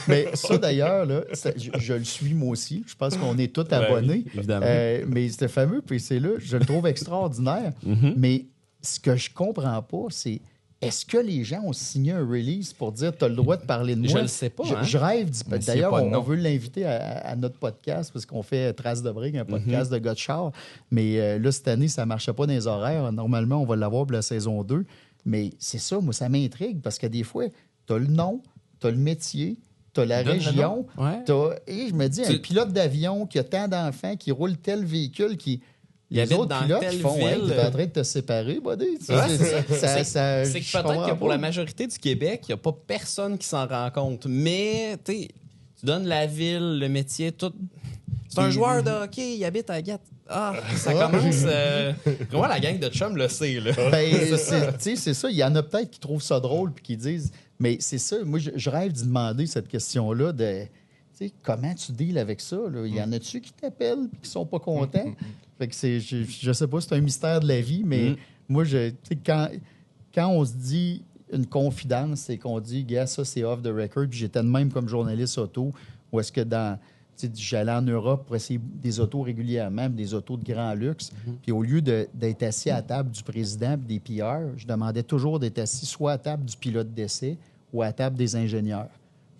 Mais ça, d'ailleurs, là, je le suis moi aussi. Je pense qu'on est tous abonnés. Évidemment. Mais ce fameux PC-là, je le trouve extraordinaire. Mais ce que je comprends pas, c'est est-ce que les gens ont signé un release pour dire tu as le droit de parler de moi? Je ne le sais pas. Je rêve. D'ailleurs, on veut l'inviter à notre podcast parce qu'on fait Trace de Brique, un podcast de gars de char. Mais là, cette année, ça ne marchait pas dans les horaires. Normalement, on va l'avoir pour la saison 2. Mais c'est ça, moi, ça m'intrigue parce que des fois, tu as le nom, tu as le métier, tu as la région. Et je me dis, un pilote d'avion qui a tant d'enfants, qui roule tel véhicule, qui... Les autres pilotes qui font, tu es en train de te séparer, buddy. C'est que peut-être que pour la majorité du Québec, il n'y a pas personne qui s'en rend compte. Mais tu donnes la ville, le métier, tout. C'est un joueur de hockey, il habite à Gatineau. Ah, ça commence. Vraiment, la gang de chum le sait. Là. C'est ça. Il y en a peut-être qui trouvent ça drôle puis qui disent. Mais c'est ça. Moi, je rêve d'y demander cette question-là de. Comment tu deals avec ça? Là? Il y en a-tu qui t'appellent et qui sont pas contents? Fait que je sais pas, c'est un mystère de la vie, mais moi, quand on se dit une confidence, c'est qu'on dit, gars, ça, c'est off the record. Puis j'étais de même comme journaliste auto, où est-ce que j'allais en Europe pour essayer des autos régulièrement, des autos de grand luxe. Puis au lieu d'être assis à la table du président et des PR, je demandais toujours d'être assis soit à la table du pilote d'essai ou à la table des ingénieurs.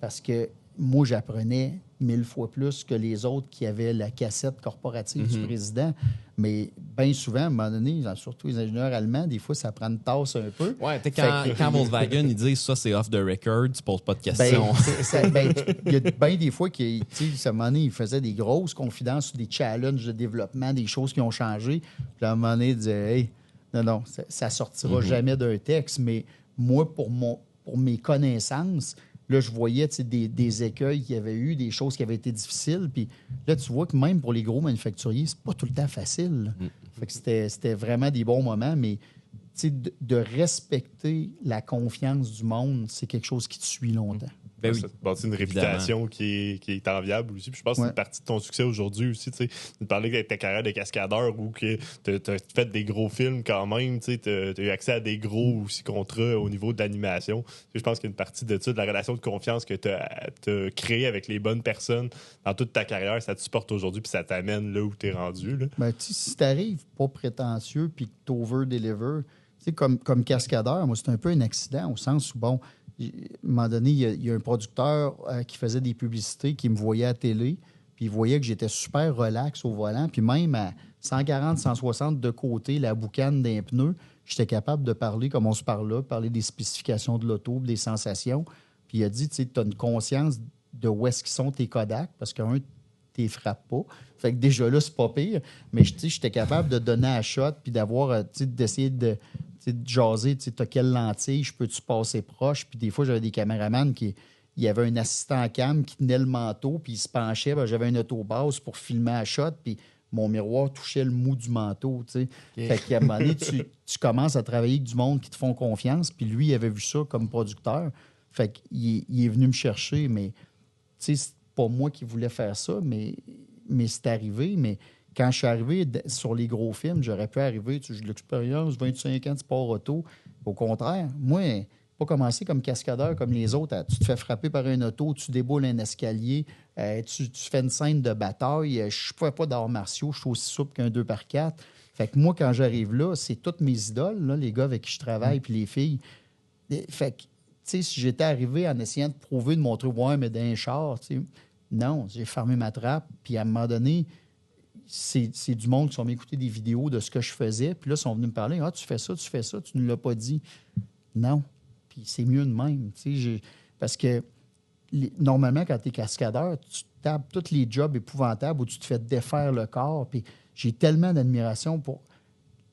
Parce que moi, j'apprenais 1000 fois plus que les autres qui avaient la cassette corporative du président. Mais bien souvent, à un moment donné, surtout les ingénieurs allemands, des fois, ça prend une tasse un peu. Ouais, quand Volkswagen, ils disent ça, c'est off the record, tu poses pas de questions. Il y a bien des fois à un moment donné, ils faisaient des grosses confidences sur des challenges de développement, des choses qui ont changé. Puis à un moment donné, ils disaient, hey, non, ça sortira jamais d'un texte. Mais moi, pour mes connaissances, là, je voyais des écueils qu'il y avait eu, des choses qui avaient été difficiles. Puis là, tu vois que même pour les gros manufacturiers, c'est pas tout le temps facile. Fait que c'était vraiment des bons moments, mais de respecter la confiance du monde, c'est quelque chose qui te suit longtemps. Ben oui. C'est une réputation qui est enviable aussi. Puis je pense que c'est une partie de ton succès aujourd'hui aussi. Tu parlais de ta carrière de cascadeur où tu as fait des gros films quand même. Tu as eu accès à des gros aussi contrats au niveau de l'animation. Je pense qu'il y a une partie de ça, de la relation de confiance que tu as créée avec les bonnes personnes dans toute ta carrière. Ça te supporte aujourd'hui puis ça t'amène là où tu es rendu. Là. Ben, si tu arrives pas prétentieux puis que tu over-deliver, sais, comme cascadeur, moi, c'est un peu un accident au sens où, bon, à un moment donné, il y a un producteur qui faisait des publicités qui me voyait à la télé, puis il voyait que j'étais super relax au volant, puis même à 140, 160 de côté, la boucane d'un pneu, j'étais capable de parler comme on se parle là, parler des spécifications de l'auto, des sensations. Puis il a dit, tu sais, tu as une conscience de où est-ce qu'ils sont tes Kodak, parce qu'un, tu les frappes pas. Fait que déjà là, c'est pas pire. Mais j'étais capable de donner à shot puis d'avoir, d'essayer de jaser, tu as quelle lentille, je peux-tu passer proche? Puis des fois, j'avais des caméramans qui... Il y avait un assistant cam qui tenait le manteau, puis il se penchait. Ben, j'avais une autobase pour filmer à shot, puis mon miroir touchait le mou du manteau. Okay. Fait qu'à un moment donné, tu commences à travailler avec du monde qui te font confiance, puis lui, il avait vu ça comme producteur. Fait qu'il est venu me chercher, mais c'est pas moi qui voulais faire ça, mais c'est arrivé. Mais quand je suis arrivé sur les gros films, j'aurais pu arriver, j'ai de l'expérience, 25 ans de sport auto. Au contraire, moi, pas commencer comme cascadeur comme les autres. Tu te fais frapper par un auto, tu déboules un escalier, tu fais une scène de bataille. Je ne fais pas d'arts martiaux, je suis aussi souple qu'un 2x4. Fait que moi, quand j'arrive là, c'est toutes mes idoles, là, les gars avec qui je travaille, puis les filles. Fait que, tu sais, si j'étais arrivé en essayant de prouver, de montrer, ouais, mais d'un char, tu sais, non, j'ai fermé ma trappe, puis à un moment donné, c'est du monde qui sont venus écouter des vidéos de ce que je faisais, puis là, ils sont venus me parler, ah, tu fais ça, tu ne l'as pas dit. Non. Puis c'est mieux de même. Parce que normalement, quand tu es cascadeur, tu tapes tous les jobs épouvantables où tu te fais défaire le corps. Puis j'ai tellement d'admiration pour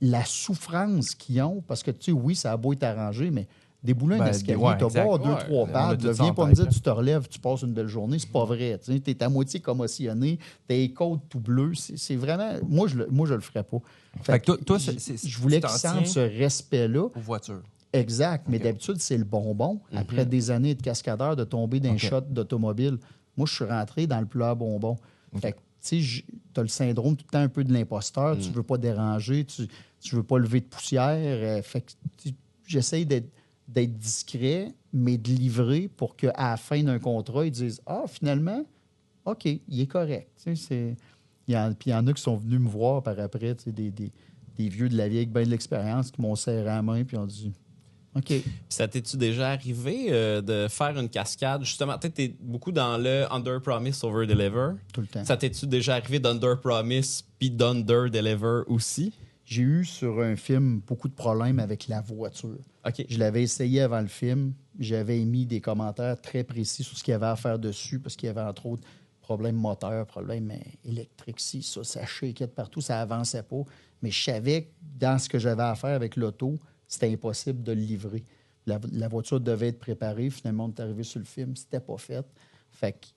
la souffrance qu'ils ont. Parce que, tu sais, oui, ça a beau être arrangé, mais débouler un escalier, tu as beau 2-3 pattes, viens pas me dire tu te relèves, tu passes une belle journée. C'est pas vrai. Tu es à moitié commotionné, tu as les côtes tout bleues. C'est vraiment... Moi, je le ferais pas. Fait que toi, je voulais qu'ils sentent ce respect-là. Aux voitures. Exact. Mais d'habitude, c'est le bonbon. Après des années de cascadeur, de tomber d'un shot d'automobile, moi, je suis rentré dans le pleur bonbon. Fait que, tu sais, tu as le syndrome tout le temps un peu de l'imposteur. Tu veux pas déranger, tu veux pas lever de poussière. Fait que j'essaye d'être discret, mais de livrer pour qu'à la fin d'un contrat, ils disent « Ah, finalement, OK, il est correct. » Puis il y en a qui sont venus me voir par après, des vieux de la vieille avec bien de l'expérience qui m'ont serré la main puis ont dit OK. Puis ça t'es-tu déjà arrivé de faire une cascade? Justement, tu es beaucoup dans le under promise, over deliver. Tout le temps. Ça t'es-tu déjà arrivé d'under promise puis d'under deliver aussi? J'ai eu sur un film beaucoup de problèmes avec la voiture. OK. Je l'avais essayé avant le film. J'avais émis des commentaires très précis sur ce qu'il y avait à faire dessus parce qu'il y avait entre autres problèmes moteurs, problèmes électriques, ça shakeait de partout, ça avançait pas. Mais je savais que dans ce que j'avais à faire avec l'auto, c'était impossible de le livrer. La voiture devait être préparée. Finalement, on est arrivé sur le film. C'était pas fait. Fait que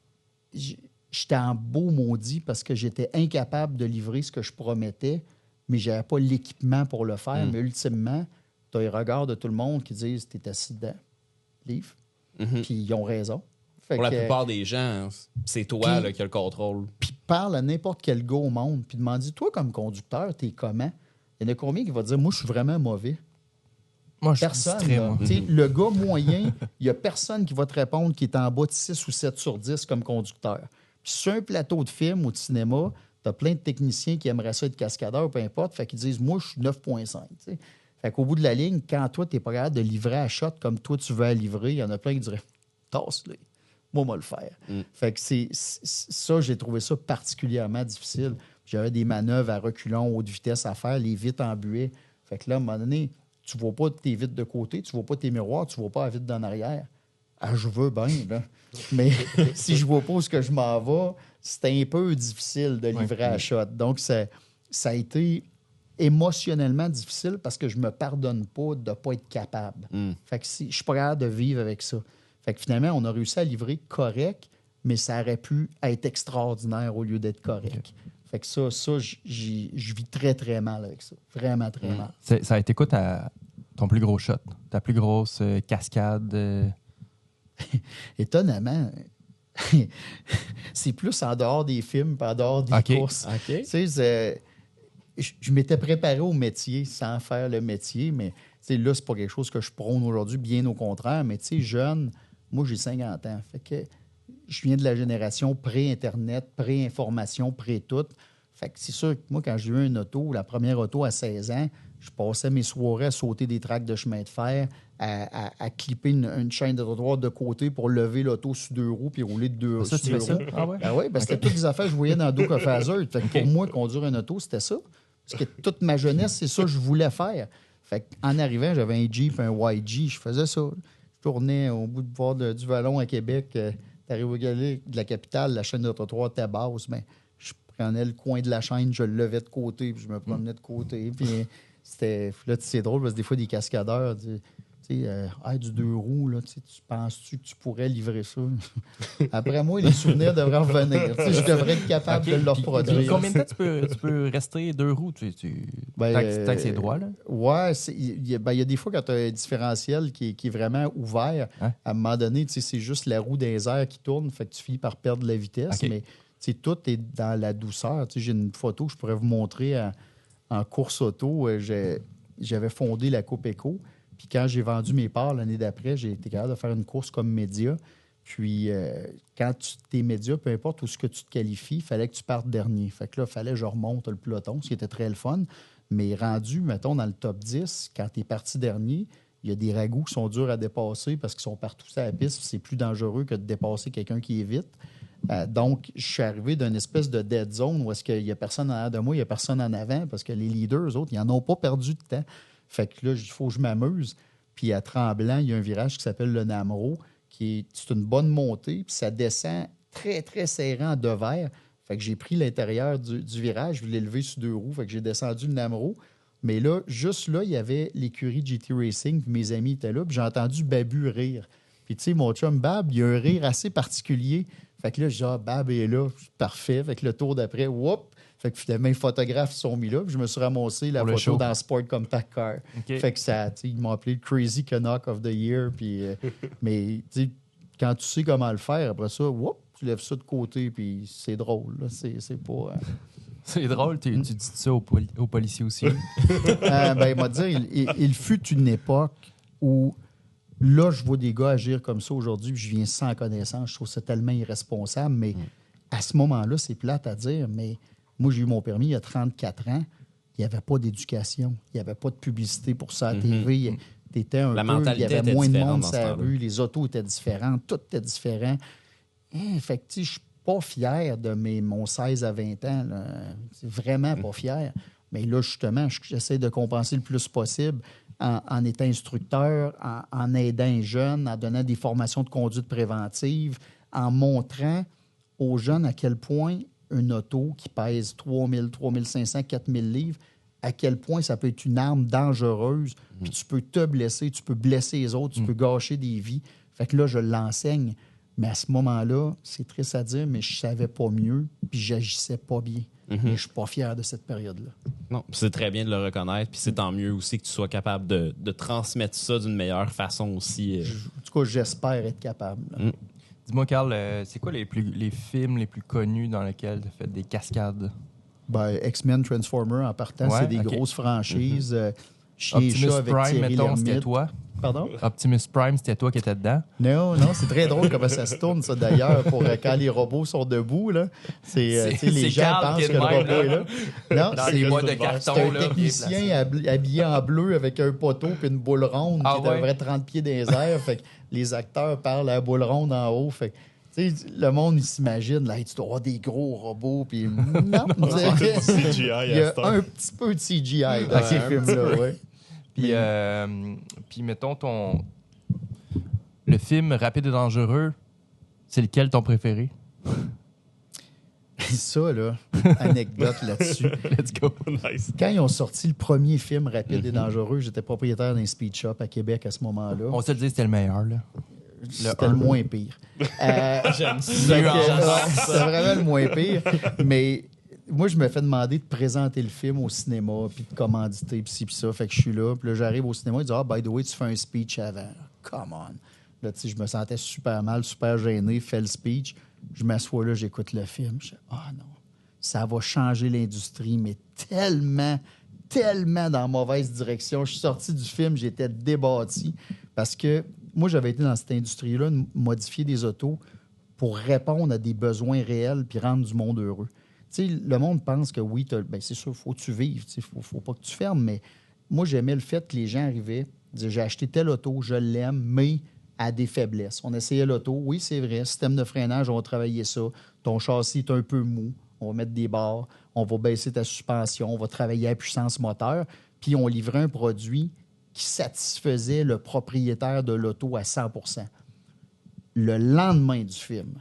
j'étais en beau maudit parce que j'étais incapable de livrer ce que je promettais, mais j'avais pas l'équipement pour le faire. Mais ultimement, tu as les regards de tout le monde qui disent « T'es assis dedans, livre. Puis ils ont raison. Pour la plupart des gens, c'est toi qui as le contrôle. Puis parle à n'importe quel gars au monde, puis demande-lui, toi, comme conducteur, t'es comment? Il y en a combien qui vont dire, moi, je suis vraiment mauvais? Moi, je personne, suis distrait, moi. Le gars moyen, il n'y a personne qui va te répondre qui est en bas de 6 ou 7 sur 10 comme conducteur. Puis sur un plateau de film ou de cinéma, tu as plein de techniciens qui aimeraient ça être cascadeur, peu importe, fait qu'ils disent, moi, je suis 9,5. T'sais. Fait qu'au bout de la ligne, quand toi, tu n'es pas capable de livrer à shot comme toi, tu veux à livrer, il y en a plein qui diraient, tasse-le. Moi, moi le faire. Fait que ça, j'ai trouvé ça particulièrement difficile. J'avais des manœuvres à reculons, haute vitesse à faire, les vitres en buée. Fait que là, à un moment donné, tu ne vois pas tes vitres de côté, tu ne vois pas tes miroirs, tu ne vois pas la vitre d'en arrière. Ah, je veux bien, là. Mais si je ne vois pas où je m'en vais, c'est un peu difficile de livrer à shot. Donc, ça a été émotionnellement difficile parce que je ne me pardonne pas de ne pas être capable. Fait que je suis pas capable de vivre avec ça. Fait que finalement, on a réussi à livrer correct, mais ça aurait pu être extraordinaire au lieu d'être correct. Fait que ça je vis très, très mal avec ça. Vraiment très mal. Ça a été quoi ton plus gros shot? Ta plus grosse cascade? Étonnamment, c'est plus en dehors des films, pas en dehors des courses. Tu sais, je m'étais préparé au métier sans faire le métier, mais là, c'est pas quelque chose que je prône aujourd'hui, bien au contraire. Mais tu sais, jeune, moi, j'ai 50 ans. Fait que je viens de la génération pré-Internet, pré-information, pré-tout. Fait que c'est sûr que moi, quand j'ai eu une auto, la première auto à 16 ans, Je passais mes soirées à sauter des tracks de chemin de fer, à clipper une chaîne de trottoir de côté pour lever l'auto sur 2 roues puis rouler de 2 roues. Ça, tu fais ça? Ah ouais? Ben oui, c'était toutes des affaires que je voyais dans Duke of Hazzard. Fait que pour moi, conduire une auto, c'était ça. Parce que toute ma jeunesse, c'est ça que je voulais faire. Fait qu'en arrivant, j'avais un Jeep, un YG, je faisais ça. Je tournais au bout de bord du Vallon à Québec. T'arrives au Galais de la capitale, la chaîne de trottoir était basse. Ben, je prenais le coin de la chaîne, je le levais de côté, puis je me promenais de côté. Puis là, c'est drôle parce que des fois, des cascadeurs, du 2 roues, là, tu penses-tu que tu pourrais livrer ça? Après moi, les souvenirs devraient revenir. Je devrais être capable de le reproduire. Combien de temps tu peux rester 2 roues? Tant que c'est droit, là? Ouais, il y a des fois quand tu as un différentiel qui est vraiment ouvert, à un moment donné, c'est juste la roue des airs qui tourne, fait que tu finis par perdre la vitesse, mais tout est dans la douceur. J'ai une photo que je pourrais vous montrer en course auto. J'avais fondé la Coupe Eco. Puis quand j'ai vendu mes parts l'année d'après, j'ai été capable de faire une course comme média. Puis quand tu t'es média, peu importe où ce que tu te qualifies, il fallait que tu partes dernier. Fait que là, il fallait que je remonte le peloton, ce qui était très le fun. Mais rendu, mettons, dans le top 10, quand tu es parti dernier, il y a des ragoûts qui sont durs à dépasser parce qu'ils sont partout sur la piste. C'est plus dangereux que de dépasser quelqu'un qui est vite. Donc, je suis arrivé d'une espèce de dead zone où est-ce qu'il n'y a personne en arrière de moi, il n'y a personne en avant parce que les leaders, eux autres, ils n'en ont pas perdu de temps. Fait que là, il faut que je m'amuse. Puis à Tremblant, il y a un virage qui s'appelle le Namro, c'est une bonne montée, puis ça descend très, très serré en devers. Fait que j'ai pris l'intérieur du virage, je l'ai levé sur 2 roues, fait que j'ai descendu le Namro. Mais là, juste là, il y avait l'écurie GT Racing, puis mes amis étaient là, puis j'ai entendu Babu rire. Puis tu sais, mon chum Bab, il a un rire assez particulier. Fait que là, genre, Bab est là, parfait. Fait que le tour d'après, whoop! Fait que finalement, les photographes sont mis là. Puis je me suis ramassé la photo dans Sport Compact Car. Okay. Fait que ça, ils m'ont appelé le Crazy Canuck of the Year. Puis, mais quand tu sais comment le faire, après ça, whoop, tu lèves ça de côté. Puis c'est drôle. Là. C'est pas. C'est drôle, tu dis ça aux policiers aussi. Il m'a dit, il fut une époque où. Là, je vois des gars agir comme ça aujourd'hui, puis je viens sans connaissance. Je trouve ça tellement irresponsable. Mais à ce moment-là, c'est plate à dire, mais. Moi, j'ai eu mon permis il y a 34 ans. Il n'y avait pas d'éducation. Il n'y avait pas de publicité pour ça à la TV. T'étais un peu, il y avait moins de monde sur la rue. Les autos étaient différentes. Tout était différent. Fait que, je ne suis pas fier de mon 16 à 20 ans. Là. C'est vraiment pas fier. Mais là, justement, j'essaie de compenser le plus possible en étant instructeur, en aidant les jeunes, en donnant des formations de conduite préventive, en montrant aux jeunes à quel point une auto qui pèse 3000, 3500, 4000 livres, à quel point ça peut être une arme dangereuse, puis tu peux te blesser, tu peux blesser les autres, tu peux gâcher des vies. Fait que là, je l'enseigne. Mais à ce moment-là, c'est triste à dire, mais je savais pas mieux, puis j'agissais pas bien. Et je suis pas fier de cette période-là. Non, c'est très bien de le reconnaître, puis c'est tant mieux aussi que tu sois capable de transmettre ça d'une meilleure façon aussi. En tout cas, j'espère être capable. Dis-moi, Carl, c'est quoi les films les plus connus dans lesquels tu as fait des cascades? X-Men, Transformers, en partant, c'est des grosses franchises. Optimus Prime, mettons, c'était toi? Pardon? Optimus Prime, c'était toi qui étais dedans? Non, c'est très drôle comment ça se tourne, ça, d'ailleurs, pour quand les robots sont debout. Là. Les gens pensent que le robot est là. Non, dans les boîtes de carton. C'est un technicien habillé en bleu avec un poteau et une boule ronde qui est à peu près 30 pieds dans les airs. Fait que les acteurs parlent à la boule ronde en haut. Fait que, le monde, il s'imagine, là, tu dois avoir des gros robots. Puis non, il y a un petit peu de CGI dans ces films-là. Ouais. Puis mettons, le film Rapide et Dangereux, c'est lequel ton préféré? Ça, là, anecdote là-dessus. Let's go. Nice. Quand ils ont sorti le premier film Rapide et Dangereux, j'étais propriétaire d'un speed shop à Québec à ce moment-là. On se le dit, c'était le meilleur, là. C'était le moins pire. J'aime ça. C'était vraiment le moins pire. Mais moi, je me fais demander de présenter le film au cinéma, puis de commanditer, puis ci, puis ça. Fait que je suis là. Puis là, j'arrive au cinéma, ils disent « Ah, by the way, tu fais un speech avant. » Come on. Là, tu sais, je me sentais super mal, super gêné, fais le speech. Je m'assois là, j'écoute le film. Je dis « Ah non, ça va changer l'industrie, mais tellement dans la mauvaise direction. » Je suis sorti du film, j'étais débattu parce que moi, j'avais été dans cette industrie-là, modifier des autos pour répondre à des besoins réels puis rendre du monde heureux. Tu sais, le monde pense que oui, c'est sûr, il faut que tu vives, il ne faut pas que tu fermes, mais moi, j'aimais le fait que les gens arrivaient, disaient, j'ai acheté telle auto, je l'aime, mais à des faiblesses. On essayait l'auto, oui, c'est vrai, système de freinage, on va travailler ça. Ton châssis est un peu mou, on va mettre des barres, on va baisser ta suspension, on va travailler à puissance moteur, puis on livrait un produit qui satisfaisait le propriétaire de l'auto à 100%. Le lendemain du film,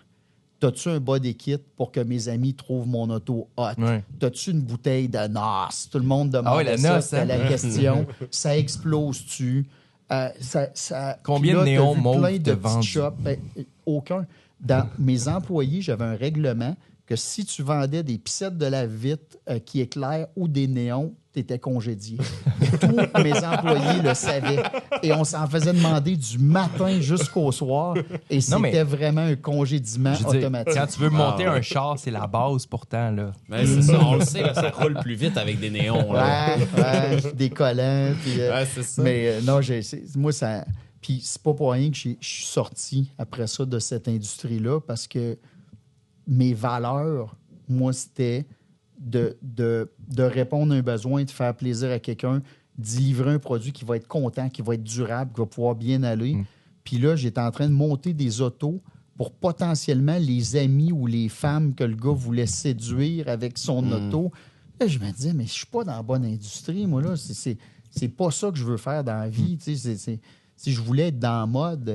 t'as-tu un bas kit pour que mes amis trouvent mon auto hot? Ouais. T'as-tu une bouteille de NOS? Tout le monde demande la ça. NOS, C'était la question. Ça explose-tu? Combien Puis là, de néons t'as vu mauves plein de de petites vendus? shops? Aucun. Dans mes employés, j'avais un règlement que si tu vendais des pissettes de lave-vitre qui éclairent ou des néons, tu étais congédié. Tous mes employés le savaient. Et on s'en faisait demander du matin jusqu'au soir. Et c'était vraiment un congédiement automatique. Quand tu veux monter un char, c'est la base pourtant. Là. Ben, c'est ça, on le sait, là, ça roule plus vite avec des néons. Là. Ouais, des collants. Puis, c'est ça. Mais non, moi, ça... Puis c'est pas pour rien que je suis sorti après ça de cette industrie-là parce que mes valeurs, moi, c'était de répondre à un besoin, de faire plaisir à quelqu'un, d'y livrer un produit qui va être content, qui va être durable, qui va pouvoir bien aller. Puis là, j'étais en train de monter des autos pour potentiellement les amis ou les femmes que le gars voulait séduire avec son auto. Là, je me disais, mais je suis pas dans la bonne industrie, moi, là. C'est pas ça que je veux faire dans la vie. Tu sais, si je voulais être dans la mode,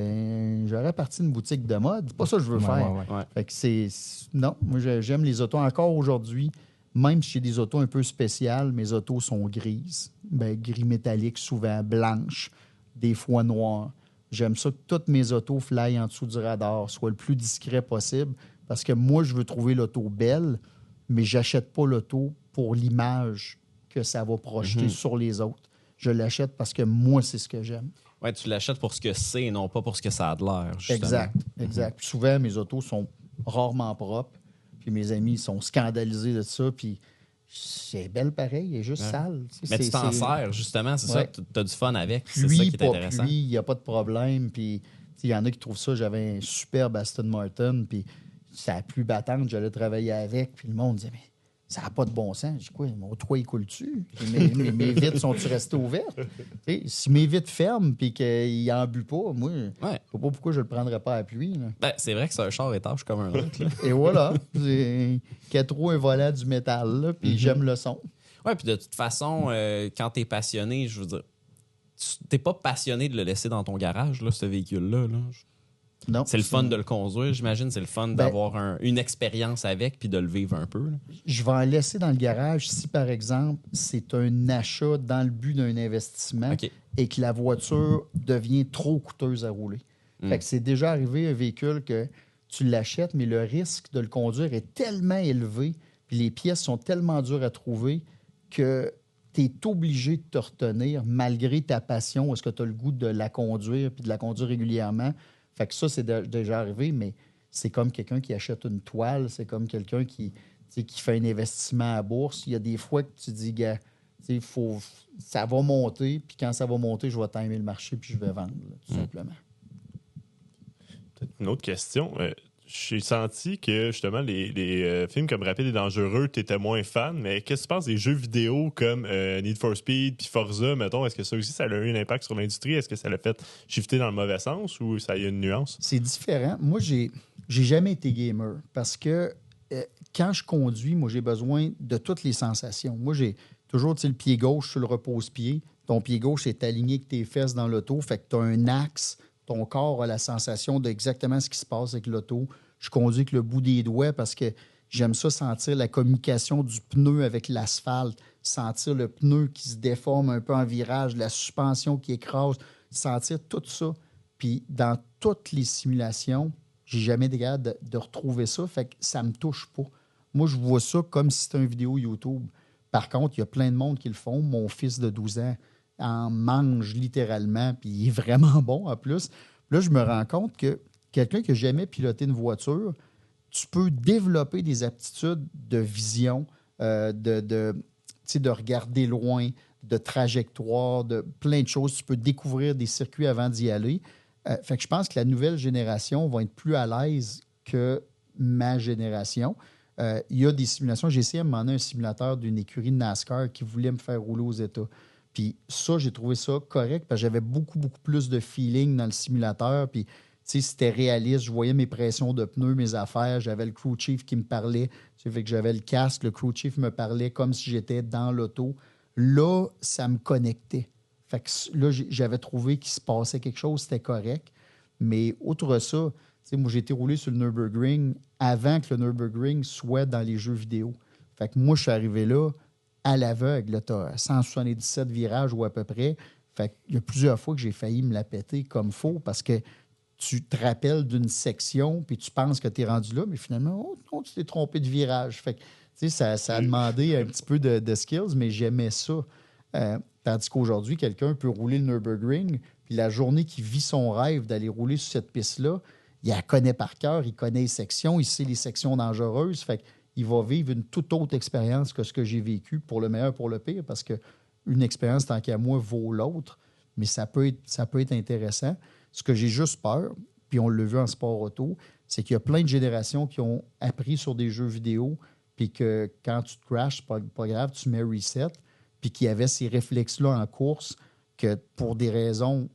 j'aurais parti d'une boutique de mode. C'est pas ça que je veux faire. Ouais. Fait que non, moi, j'aime les autos encore aujourd'hui. Même si j'ai des autos un peu spéciales, mes autos sont grises. Gris métallique, souvent blanches, des fois noires. J'aime ça que toutes mes autos flyent en dessous du radar, soient le plus discret possible, parce que moi, je veux trouver l'auto belle, mais j'achète pas l'auto pour l'image que ça va projeter sur les autres. Je l'achète parce que moi, c'est ce que j'aime. Ouais, tu l'achètes pour ce que c'est et non pas pour ce que ça a de l'air. Justement. Exact. Puis souvent, mes autos sont rarement propres. Puis mes amis sont scandalisés de ça. Puis c'est belle pareil, elle est juste sale. Mais tu t'en sers, justement, c'est ça. Tu as du fun avec. C'est ça Pluie, qui est pas intéressant. pluie, il n'y a pas de problème. Puis il y en a qui trouvent ça. J'avais un superbe Aston Martin. Puis ça a plu battante. J'allais travailler avec. Puis le monde disait, mais ça n'a pas de bon sens. Je dis quoi, mon toit, il coule-tu? Mes vitres sont-tu restées ouvertes? T'sais, si mes vitres ferment et qu'il n'en bu pas, moi, je ne sais pas pourquoi je ne le prendrais pas à la pluie. C'est vrai que c'est un char étanche comme un autre. Là. Et voilà. Quatre roues, un volant, du métal. Puis j'aime le son. Oui, puis de toute façon, quand tu es passionné, je veux dire, tu n'es pas passionné de le laisser dans ton garage, là, ce véhicule-là. Là. Non, c'est le fun de le conduire, j'imagine. C'est le fun d'avoir une expérience avec puis de le vivre un peu. Là. Je vais en laisser dans le garage si, par exemple, c'est un achat dans le but d'un investissement et que la voiture devient trop coûteuse à rouler. Fait que c'est déjà arrivé un véhicule que tu l'achètes, mais le risque de le conduire est tellement élevé puis les pièces sont tellement dures à trouver que tu es obligé de te retenir malgré ta passion. Est-ce que tu as le goût de la conduire puis de la conduire régulièrement? Fait que ça, c'est déjà arrivé, mais c'est comme quelqu'un qui achète une toile, c'est comme quelqu'un qui fait un investissement à bourse. Il y a des fois que tu dis, gars, ça va monter, puis quand ça va monter, je vais timer le marché, puis je vais vendre, là, tout simplement. Peut-être une autre question. J'ai senti que, justement, les films comme Rapide et Dangereux, tu étais moins fan, mais qu'est-ce que tu penses des jeux vidéo comme Need for Speed puis Forza, mettons? Est-ce que ça aussi, ça a eu un impact sur l'industrie? Est-ce que ça l'a fait shifter dans le mauvais sens ou ça y a une nuance? C'est différent. Moi, j'ai jamais été gamer parce que quand je conduis, moi, j'ai besoin de toutes les sensations. Moi, j'ai toujours le pied gauche sur le repose-pied. Ton pied gauche est aligné avec tes fesses dans l'auto, fait que tu as un axe. Ton corps a la sensation d'exactement ce qui se passe avec l'auto. Je conduis avec le bout des doigts parce que j'aime ça sentir la communication du pneu avec l'asphalte, sentir le pneu qui se déforme un peu en virage, la suspension qui écrase, sentir tout ça. Puis dans toutes les simulations, j'ai jamais été capable de retrouver ça, fait que ça me touche pas. Moi, je vois ça comme si c'était une vidéo YouTube. Par contre, il y a plein de monde qui le font. Mon fils de 12 ans en mange littéralement, puis il est vraiment bon en plus. Là, je me rends compte que quelqu'un qui n'a jamais piloté une voiture, tu peux développer des aptitudes de vision, de regarder loin, de trajectoire, de plein de choses. Tu peux découvrir des circuits avant d'y aller. Fait que je pense que la nouvelle génération va être plus à l'aise que ma génération. Il y a des simulations. J'ai essayé à un moment donné un simulateur d'une écurie de NASCAR qui voulait me faire rouler aux États. Puis ça, j'ai trouvé ça correct parce que j'avais beaucoup, beaucoup plus de feeling dans le simulateur. Puis, tu sais, c'était réaliste. Je voyais mes pressions de pneus, mes affaires. J'avais le crew chief qui me parlait. Ça fait que j'avais le casque. Le crew chief me parlait comme si j'étais dans l'auto. Là, ça me connectait. Fait que là, j'avais trouvé qu'il se passait quelque chose. C'était correct. Mais outre ça, tu sais, moi, j'ai été roulé sur le Nürburgring avant que le Nürburgring soit dans les jeux vidéo. Fait que moi, je suis arrivé là à l'aveugle. Tu as 177 virages ou à peu près. Fait qu'il y a plusieurs fois que j'ai failli me la péter comme faux parce que tu te rappelles d'une section puis tu penses que tu es rendu là, mais finalement, tu t'es trompé de virage. Fait que, tu sais, ça a demandé un petit peu de skills, mais j'aimais ça. Tandis qu'aujourd'hui, quelqu'un peut rouler le Nürburgring, puis la journée qu'il vit son rêve d'aller rouler sur cette piste-là, il la connaît par cœur, il connaît les sections, il sait les sections dangereuses. Fait qu'il va vivre une toute autre expérience que ce que j'ai vécu, pour le meilleur, pour le pire, parce qu'une expérience, tant qu'à moi, vaut l'autre, mais ça peut être intéressant. Ce que j'ai juste peur, puis on l'a vu en sport auto, c'est qu'il y a plein de générations qui ont appris sur des jeux vidéo, puis que quand tu te crashes, pas grave, tu mets reset, puis qu'il y avait ces réflexes-là en course que pour des raisons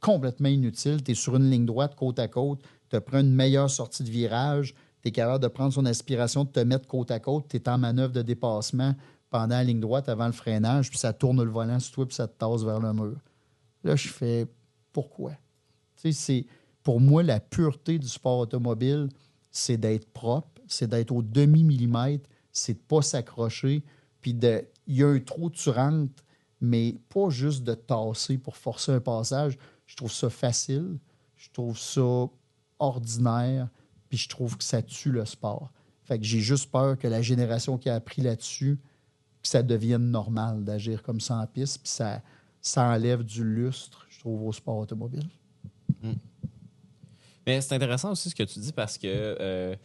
complètement inutiles, tu es sur une ligne droite, côte à côte, tu prends une meilleure sortie de virage, tu es capable de prendre son aspiration, de te mettre côte à côte, tu es en manœuvre de dépassement pendant la ligne droite avant le freinage, puis ça tourne le volant sur toi, puis ça te tasse vers le mur. Là, je fais pourquoi? Tu sais, c'est pour moi la pureté du sport automobile, c'est d'être propre, c'est d'être au demi-millimètre, c'est de ne pas s'accrocher, puis il y a un trou, tu rentres, mais pas juste de tasser pour forcer un passage. Je trouve ça facile, je trouve ça ordinaire, puis je trouve que ça tue le sport. Fait que j'ai juste peur que la génération qui a appris là-dessus, que ça devienne normal d'agir comme ça en piste, puis ça enlève du lustre, je trouve, au sport automobile. Mm. Mais c'est intéressant aussi ce que tu dis parce que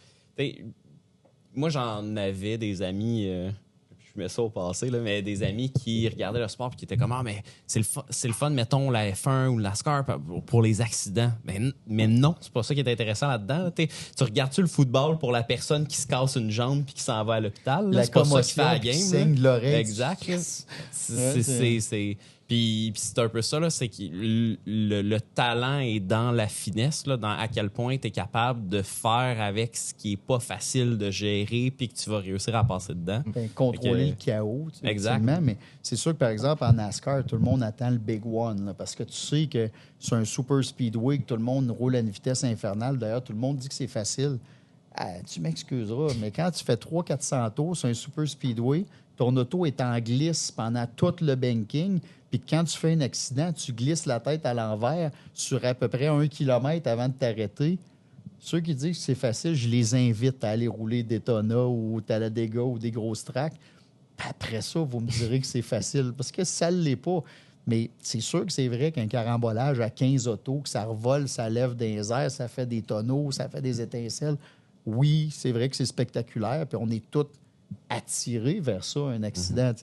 moi, j'en avais des amis, je mets ça au passé, là, mais des amis qui regardaient le sport et qui étaient comme « Ah, mais c'est le fun, mettons, la F1 ou la NASCAR pour les accidents. » Mais non, c'est pas ça qui est intéressant là-dedans. Là. Tu regardes-tu le football pour la personne qui se casse une jambe puis qui s'en va à l'hôpital? Là? C'est pas ça qui fait la game. Saigne l'oreille. Exact. Puis c'est un peu ça, là, c'est que le talent est dans la finesse, là, dans à quel point tu es capable de faire avec ce qui est pas facile de gérer puis que tu vas réussir à passer dedans. Contrôler le chaos. Exactement. Mais c'est sûr que, par exemple, en NASCAR, tout le monde attend le Big One là, parce que tu sais que c'est un super speedway, que tout le monde roule à une vitesse infernale. D'ailleurs, tout le monde dit que c'est facile. Tu m'excuseras, mais quand tu fais 300-400 tours sur un super speedway, ton auto est en glisse pendant tout le banking, puis quand tu fais un accident, tu glisses la tête à l'envers sur à peu près 1 kilomètre avant de t'arrêter. Ceux qui disent que c'est facile, je les invite à aller rouler Daytona ou Talladega ou des grosses tracks. Après ça, vous me direz que c'est facile, parce que ça ne l'est pas. Mais c'est sûr que c'est vrai qu'un carambolage à 15 autos, que ça revole, ça lève des airs, ça fait des tonneaux, ça fait des étincelles. Oui, c'est vrai que c'est spectaculaire, puis on est tous attirés vers ça, un accident.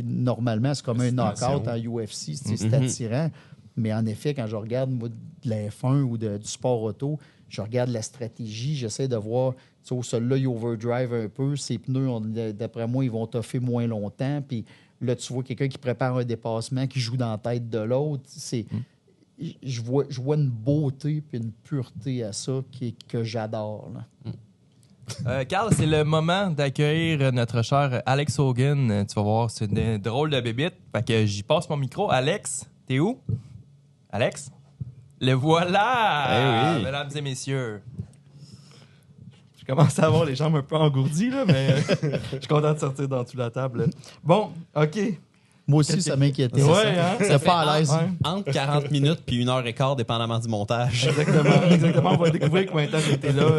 Normalement, c'est comme un knockout en UFC, c'est attirant. Mais en effet, quand je regarde moi, de la F1 ou du sport auto, je regarde la stratégie, j'essaie de voir, celui-là, il overdrive un peu, ses pneus, d'après moi, ils vont toffer moins longtemps. Puis là, tu vois quelqu'un qui prépare un dépassement, qui joue dans la tête de l'autre. Je vois une beauté et une pureté à ça que j'adore. Là. Carl, c'est le moment d'accueillir notre cher Alex Hogan. Tu vas voir, c'est une drôle de bébite. Fait que j'y passe mon micro. Alex, t'es où? Alex? Le voilà! Oui. Mesdames et messieurs. Je commence à avoir les jambes un peu engourdies, là, mais je suis content de sortir dans toute la table. Bon, OK. Moi aussi, ça m'inquiétait. Ouais, hein? C'est pas à l'aise. Entre 40 minutes puis 1h15, dépendamment du montage. Exactement. On va découvrir combien de temps j'ai été là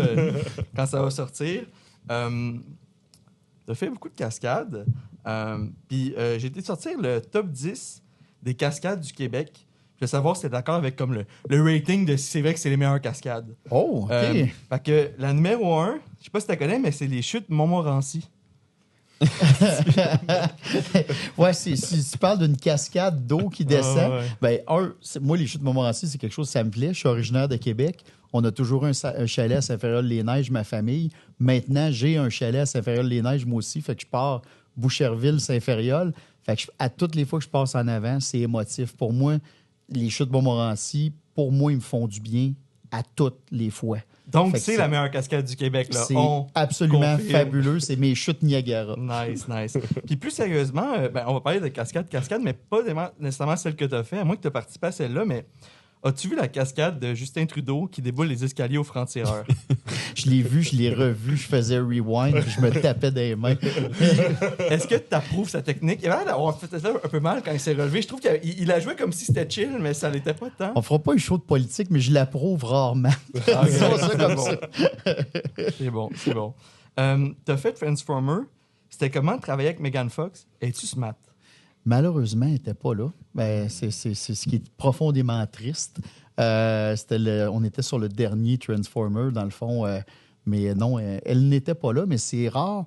quand ça va sortir. T'as fait beaucoup de cascades. Puis j'ai été sortir le top 10 des cascades du Québec. Je veux savoir si t'es d'accord avec comme le rating de si c'est vrai que c'est les meilleures cascades. Oh, OK. Fait que la numéro 1, je sais pas si tu la connais, mais c'est les chutes Montmorency. Ouais, si tu parles d'une cascade d'eau qui descend, moi, les chutes Montmorency, c'est quelque chose qui ça me plaît. Je suis originaire de Québec. On a toujours un chalet à Saint-Féréol-les-Neiges, ma famille. Maintenant, j'ai un chalet à Saint-Féréol-les-Neiges, moi aussi. Fait que je pars Boucherville, Saint-Féréol. Fait que à toutes les fois que je passe en avant, c'est émotif. Pour moi, les chutes Montmorency, pour moi, ils me font du bien à toutes les fois. Donc, c'est la meilleure cascade du Québec. Là. C'est absolument fabuleux. C'est mes chutes Niagara. Nice. Puis plus sérieusement, on va parler de cascade, mais pas nécessairement celle que tu as fait, à moins que tu aies participé à celle-là, mais as-tu vu la cascade de Justin Trudeau qui déboule les escaliers aux francs-tireurs? Je l'ai vu, je l'ai revu, je faisais rewind, puis je me tapais des mains. Est-ce que tu approuves sa technique? Il a l'air d'avoir fait ça un peu mal quand il s'est relevé. Je trouve qu'il a joué comme si c'était chill, mais ça l'était pas tant. On fera pas une show de politique, mais je l'approuve rarement. Disons ça comme ça. C'est bon. T'as fait Transformer. C'était comment de travailler avec Megan Fox? Es-tu smart? Malheureusement, elle n'était pas là. C'est ce qui est profondément triste. On était sur le dernier Transformer, dans le fond. Mais non, elle n'était pas là. Mais c'est rare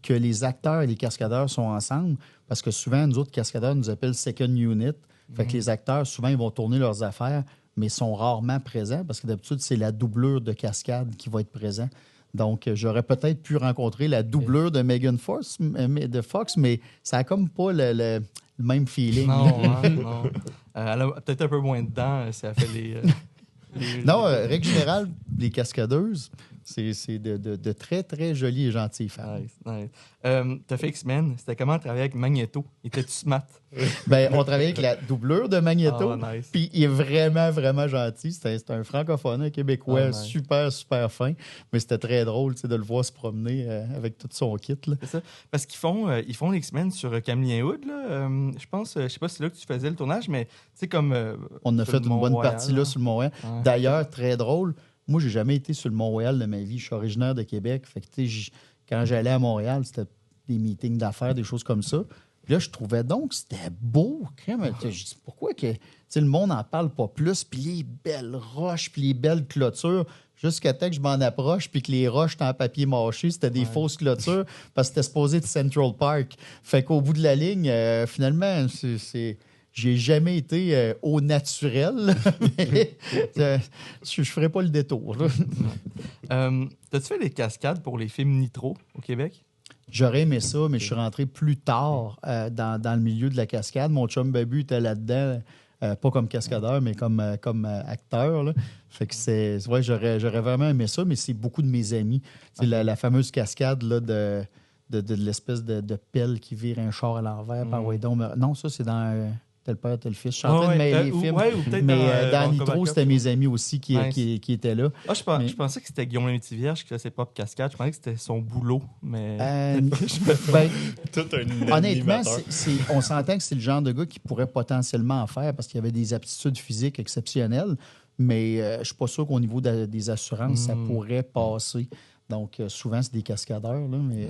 que les acteurs et les cascadeurs sont ensemble parce que souvent, nous autres cascadeurs nous appellent Second Unit. Fait que les acteurs, souvent, ils vont tourner leurs affaires, mais sont rarement présents parce que d'habitude, c'est la doublure de cascade qui va être présent. Donc, j'aurais peut-être pu rencontrer la doublure de Megan Fox, mais ça n'a comme pas le même feeling. Non. Elle a peut-être un peu moins de dents si elle fait les non, règle générale, les cascadeuses, c'est de très, très jolies et gentilles femmes. Nice. T'as fait X-Men. C'était comment travailler avec Magneto? Était-tu smart? On travaillait avec la doublure de Magneto. Nice. Puis il est vraiment, vraiment gentil. C'est un francophone, un Québécois, nice. Super, super fin. Mais c'était très drôle de le voir se promener avec tout son kit. Là. C'est ça. Parce qu'ils font les X-Men sur Camillien Hood. Je pense, je sais pas si c'est là que tu faisais le tournage, mais tu sais, comme. On a fait une bonne partie là sur le Mont-Royal. Ouais. D'ailleurs, très drôle. Moi, j'ai jamais été sur le Mont-Royal de ma vie. Je suis originaire de Québec. Fait que, quand j'allais à Montréal, c'était des meetings d'affaires, des choses comme ça. Puis là, je trouvais donc que c'était beau. Je dis, pourquoi que le monde n'en parle pas plus? Puis les belles roches, puis les belles clôtures, jusqu'à temps que je m'en approche, puis que les roches étaient en papier mâché, c'était des fausses clôtures, parce que c'était supposé être Central Park. Fait qu'au bout de la ligne, finalement, j'ai jamais été au naturel. Je ferai pas le détour. T'as-tu fait des cascades pour les films Nitro au Québec? J'aurais aimé ça, mais je suis rentré plus tard dans le milieu de la cascade. Mon chum Babu était là-dedans, pas comme cascadeur, mais comme acteur. Là. Fait que j'aurais vraiment aimé ça, mais c'est beaucoup de mes amis. C'est la fameuse cascade là, de l'espèce de pelle qui vire un char à l'envers. Non, ça, c'est dans... tel père, tel fils. Je suis en train de mêler les films. Mais dans Nitro, c'était mes amis aussi qui étaient là. Je pensais que c'était Guillaume Lemaitre-Vierge qui faisait pas cascade. Je pensais que c'était son boulot. Mais honnêtement, on s'entend que c'est le genre de gars qui pourrait potentiellement en faire parce qu'il y avait des aptitudes physiques exceptionnelles. Mais je suis pas sûr qu'au niveau des assurances, ça pourrait passer. Donc, souvent, c'est des cascadeurs. Là, mais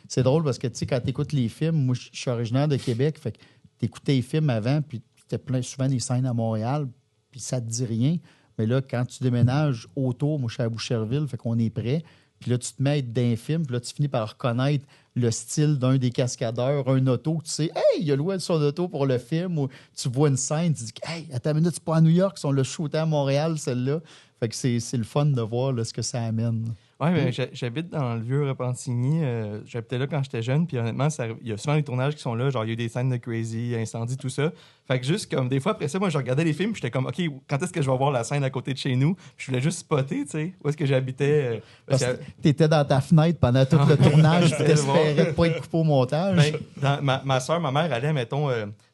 c'est drôle parce que quand tu écoutes les films, moi, je suis originaire de Québec. Fait que t'écoutais les films avant, puis c'était souvent des scènes à Montréal, puis ça te dit rien. Mais là, quand tu déménages autour, moi, je suis à Boucherville, fait qu'on est prêt. Puis là, tu te mets à être d'un film, puis là, tu finis par reconnaître le style d'un des cascadeurs, un auto, que tu sais, hey, il a loué son auto pour le film, ou tu vois une scène, tu dis, hey, attends une minute, c'est pas à New York, ils sont le shooté à Montréal, celle-là. Fait que c'est le fun de voir là, ce que ça amène. Oui, mais j'habite dans le vieux Repentigny. J'habitais là quand j'étais jeune, puis honnêtement, il y a souvent des tournages qui sont là. Genre, il y a eu des scènes de Crazy, incendie, tout ça. Fait que juste comme des fois après ça, moi, je regardais les films, puis j'étais comme, OK, quand est-ce que je vais voir la scène à côté de chez nous? Puis je voulais juste spotter, tu sais, où est-ce que j'habitais. Parce que t'étais dans ta fenêtre pendant tout le tournage, tu t'espérais de pas être coupé au montage. Ma soeur, ma mère allait, mettons.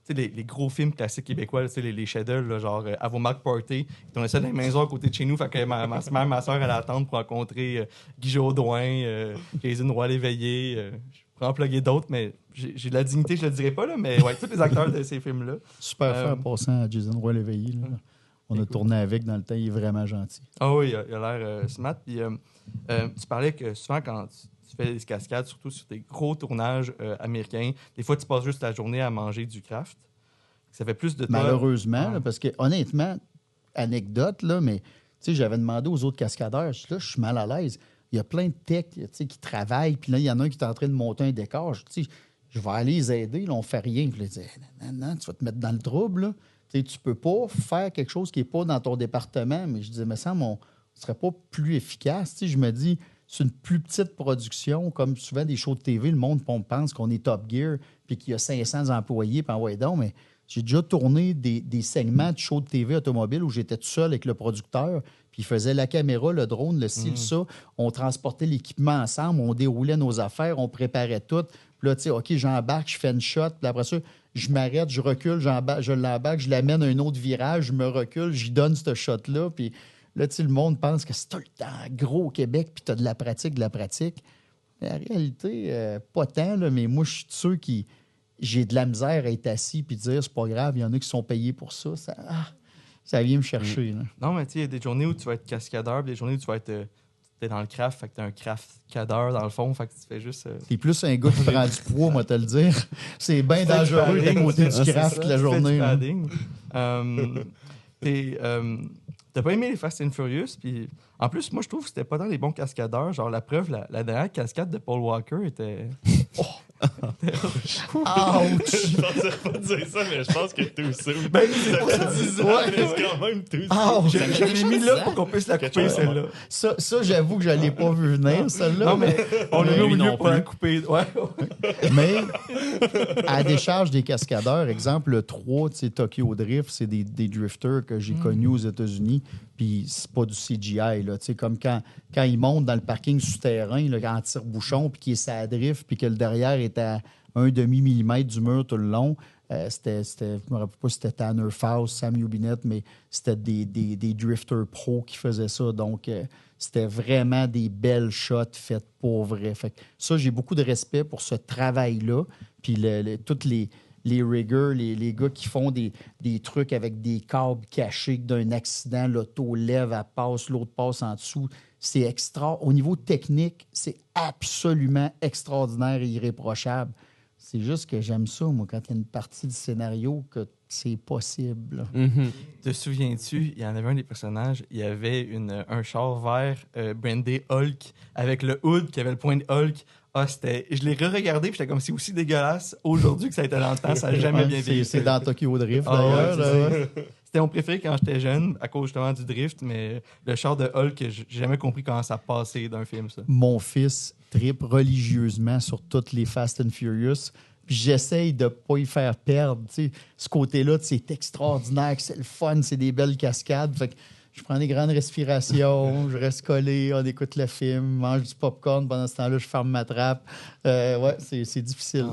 Les gros films classiques québécois, les chefs-d'œuvre, genre Avomac Party, ils tournaient ça dans les maisons à côté de chez nous. Fait que ma soeur, elle attend pour rencontrer Guy Jodoin, Jason Roy-Léveillé. Je pourrais en plugger d'autres, mais j'ai de la dignité, je le dirais pas, là, mais ouais, tous les acteurs de ces films-là. Super fin en passant à Jason Roy-Léveillé. On a tourné avec dans le temps, il est vraiment gentil. Ah oui, il a l'air smart. Puis, tu parlais que souvent, quand tu fais des cascades, surtout sur des gros tournages américains. Des fois, tu passes juste la journée à manger du craft. Ça fait plus de temps. Malheureusement, là, parce que honnêtement, anecdote, là, mais j'avais demandé aux autres cascadeurs, je suis mal à l'aise. Il y a plein de techs qui travaillent, puis là, il y en a un qui est en train de monter un décor. Je vais aller les aider, là, on fait rien. Puis là, je dis, non, tu vas te mettre dans le trouble. Là. Tu peux pas faire quelque chose qui n'est pas dans ton département. Mais je disais, mais ça, on ne serait pas plus efficace. Je me dis, c'est une plus petite production. Comme souvent des shows de TV, le monde pense qu'on est Top Gear puis qu'il y a 500 employés, puis ouais, donc, mais j'ai déjà tourné des segments de shows de TV automobile où j'étais tout seul avec le producteur, puis il faisait la caméra, le drone, le ci, ça. On transportait l'équipement ensemble, on déroulait nos affaires, on préparait tout. Puis là, tu sais, OK, j'embarque, je fais une shot, puis après ça, je m'arrête, je recule, je l'embarque, je l'amène à un autre virage, je me recule, j'y donne ce shot-là, puis là, tu sais, le monde pense que c'est tout le temps gros au Québec, puis tu as de la pratique. Mais en réalité, pas tant, là, mais moi, je suis de ceux qui... J'ai de la misère à être assis puis dire c'est pas grave, il y en a qui sont payés pour ça. Ça vient me chercher. Là. Non, mais tu sais, il y a des journées où tu vas être cascadeur, puis des journées où tu vas être t'es dans le craft, fait que t'es un craft-cadeur dans le fond, fait que tu fais juste... T'es plus un gars qui prend du poids, moi, te le dire. C'est bien dangereux d'à côté du craft la journée. T'as pas aimé les Fast and Furious, puis en plus, moi, je trouve que c'était pas dans les bons cascadeurs. Genre, la preuve, la dernière cascade de Paul Walker était... Ouch! Je pensais pas dire ça, mais je pense que tout ça. Ben, c'est quand même tout ça. J'avais mis là pour qu'on puisse la couper, celle-là. Ça, j'avoue que je l'ai pas vu venir, celle-là. Non, mais on l'a mis au milieu pour la couper. Ouais. Mais à la décharge des cascadeurs, exemple, le 3, tu sais, Tokyo Drift, c'est des drifters que j'ai connus aux États-Unis, puis c'est pas du CGI, là. Tu sais, comme quand ils montent dans le parking souterrain, là, en tire-bouchon, puis qu'il est sa drift, puis que le derrière est à 1/2 millimètre du mur tout le long. Je me rappelle pas si c'était Tanner Faust, Sam Ubinet, mais c'était des drifters pros qui faisaient ça. Donc, c'était vraiment des belles shots faites pour vrai. Fait que ça, j'ai beaucoup de respect pour ce travail-là. Puis toutes les riggers, les gars qui font des trucs avec des câbles cachés, que d'un accident, l'auto lève, elle passe, l'autre passe en dessous. C'est extra. Au niveau technique, c'est absolument extraordinaire et irréprochable. C'est juste que j'aime ça, moi, quand il y a une partie du scénario que c'est possible. Te souviens-tu, il y en avait un des personnages, il y avait un char vert brandé Hulk avec le hood qui avait le point de Hulk. Je l'ai re-regardé, puis j'étais comme c'est aussi dégueulasse aujourd'hui que ça a été dans le temps, ça n'a jamais bien vécu. C'est dans Tokyo Drift, d'ailleurs. C'était mon préféré quand j'étais jeune, à cause justement du drift, mais le char de Hulk, j'ai jamais compris comment ça passait d'un film, ça. Mon fils tripe religieusement sur toutes les Fast and Furious, puis j'essaye de ne pas y faire perdre. Tu sais, ce côté-là, c'est extraordinaire, c'est le fun, c'est des belles cascades. Fait que je prends des grandes respirations, je reste collé, on écoute le film, mange du popcorn. Pendant ce temps-là, je ferme ma trappe. Ouais, c'est difficile.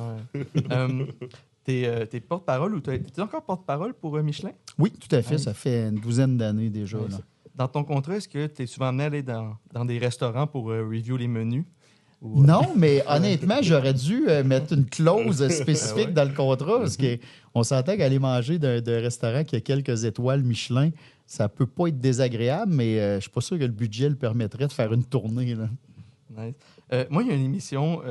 T'es porte-parole ou t'es encore porte-parole pour Michelin? Oui, tout à fait. Ça fait une douzaine d'années déjà. Ouais, là. Dans ton contrat, est-ce que tu es souvent amené à aller dans des restaurants pour review les menus? Non, mais honnêtement, j'aurais dû mettre une clause spécifique dans le contrat parce qu'on s'entend qu'aller manger d'un restaurant qui a quelques étoiles Michelin, ça peut pas être désagréable, mais je suis pas sûr que le budget le permettrait de faire une tournée. Là. Nice. Moi, il y a une émission,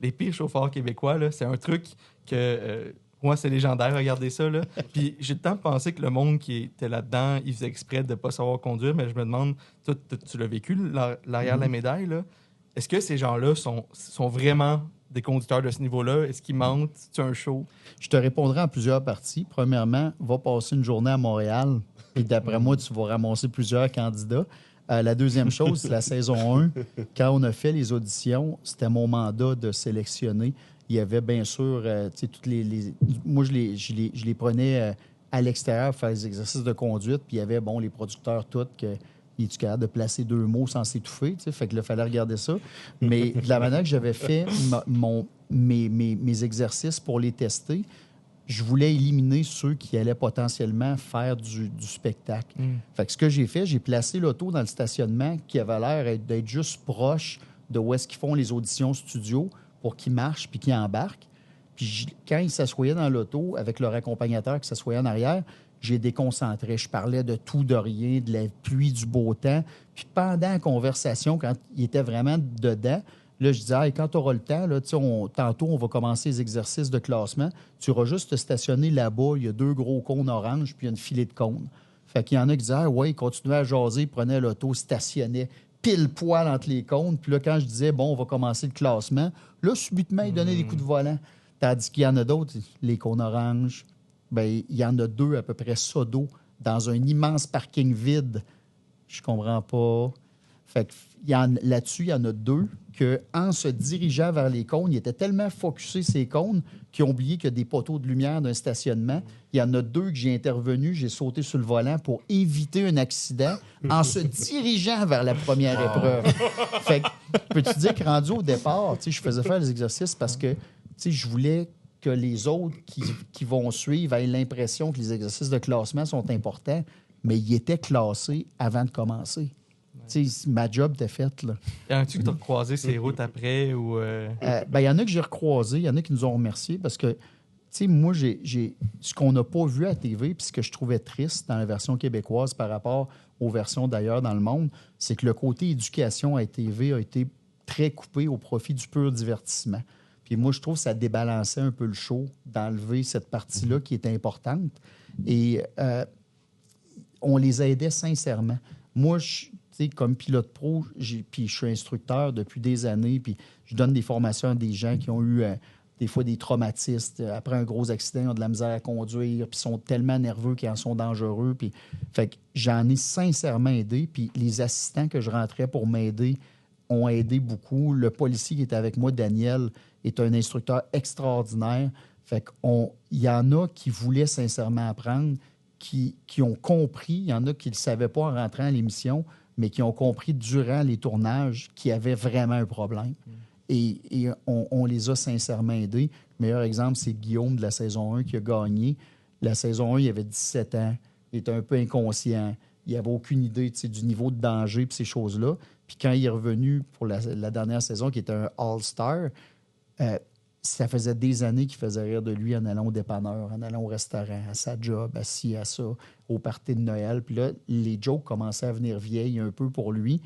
Les pires chauffeurs québécois, là, c'est un truc que... moi, c'est légendaire, regardez ça. Là. Puis j'ai le temps de penser que le monde qui était là-dedans, il faisait exprès de ne pas savoir conduire, mais je me demande, toi, tu l'as vécu, l'arrière de la médaille, là. Est-ce que ces gens-là sont vraiment des conducteurs de ce niveau-là? Est-ce qu'ils mentent? C'est un show? Je te répondrai en plusieurs parties. Premièrement, va passer une journée à Montréal et d'après moi, tu vas ramasser plusieurs candidats. La deuxième chose, c'est la saison 1. Quand on a fait les auditions, c'était mon mandat de sélectionner. Il y avait bien sûr, toutes moi, je les prenais à l'extérieur pour faire des exercices de conduite, puis il y avait, les producteurs tous il est capable de placer 2 mots sans s'étouffer, fait que là, il fallait regarder ça. Mais de la manière que j'avais fait mes exercices pour les tester, je voulais éliminer ceux qui allaient potentiellement faire du spectacle. Fait que ce que j'ai fait, j'ai placé l'auto dans le stationnement qui avait l'air d'être juste proche de où est-ce qu'ils font les auditions studio pour qu'ils marchent puis qu'ils embarquent. Puis quand ils s'assoyaient dans l'auto avec leur accompagnateur qui s'assoyait en arrière, j'ai déconcentré. Je parlais de tout, de rien, de la pluie, du beau temps. Puis pendant la conversation, quand il était vraiment dedans, là, je disais, quand tu auras le temps, là, tantôt, on va commencer les exercices de classement. Tu auras juste te stationner là-bas. Il y a 2 gros cônes oranges, puis il y a une filée de cônes. Fait qu'il y en a qui disaient, ils continuaient à jaser, ils prenaient l'auto, stationnaient pile poil entre les cônes. Puis là, quand je disais, on va commencer le classement, là, subitement, ils donnaient des coups de volant. Tandis qu'il y en a d'autres, les cônes oranges, il y en a 2 à peu près ça d'eau dans un immense parking vide. Je comprends pas. Fait que là-dessus, il y en a 2 qu'en se dirigeant vers les cônes, ils étaient tellement focusés ces cônes qu'ils ont oublié qu'il y a des poteaux de lumière d'un stationnement. Il y en a 2 que j'ai intervenu, j'ai sauté sur le volant pour éviter un accident en se dirigeant vers la première épreuve. Fait que, peux-tu dire que rendu au départ, je faisais faire les exercices parce que je voulais que les autres qui vont suivre aient l'impression que les exercices de classement sont importants, mais ils étaient classés avant de commencer. Ma job était faite. Y en a-tu que tu as croisé ces routes après? Ou il y en a que j'ai recroisé, il y en a qui nous ont remerciés parce que moi, ce qu'on n'a pas vu à TV, puis ce que je trouvais triste dans la version québécoise par rapport aux versions d'ailleurs dans le monde, c'est que le côté éducation à TV a été très coupé au profit du pur divertissement. Puis moi, je trouve que ça débalançait un peu le show d'enlever cette partie-là qui est importante. Et on les aidait sincèrement. Moi, comme pilote pro, puis je suis instructeur depuis des années, puis je donne des formations à des gens qui ont eu des fois des traumatismes. Après un gros accident, ils ont de la misère à conduire, puis sont tellement nerveux qu'ils en sont dangereux. Puis, fait que j'en ai sincèrement aidé, puis les assistants que je rentrais pour m'aider ont aidé beaucoup. Le policier qui était avec moi, Daniel, est un instructeur extraordinaire. Fait qu'il y en a qui voulaient sincèrement apprendre, qui ont compris. Il y en a qui ne le savaient pas en rentrant à l'émission, mais qui ont compris durant les tournages qu'il y avait vraiment un problème. Et on les a sincèrement aidés. Le meilleur exemple, c'est Guillaume de la saison 1 qui a gagné. La saison 1, il avait 17 ans. Il était un peu inconscient. Il n'avait aucune idée du niveau de danger et ces choses-là. Puis quand il est revenu pour la dernière saison, qui était un All-Star, ça faisait des années qu'il faisait rire de lui en allant au dépanneur, en allant au restaurant, à sa job, assis à ça, au party de Noël. Puis là, les jokes commençaient à venir vieilles un peu pour lui.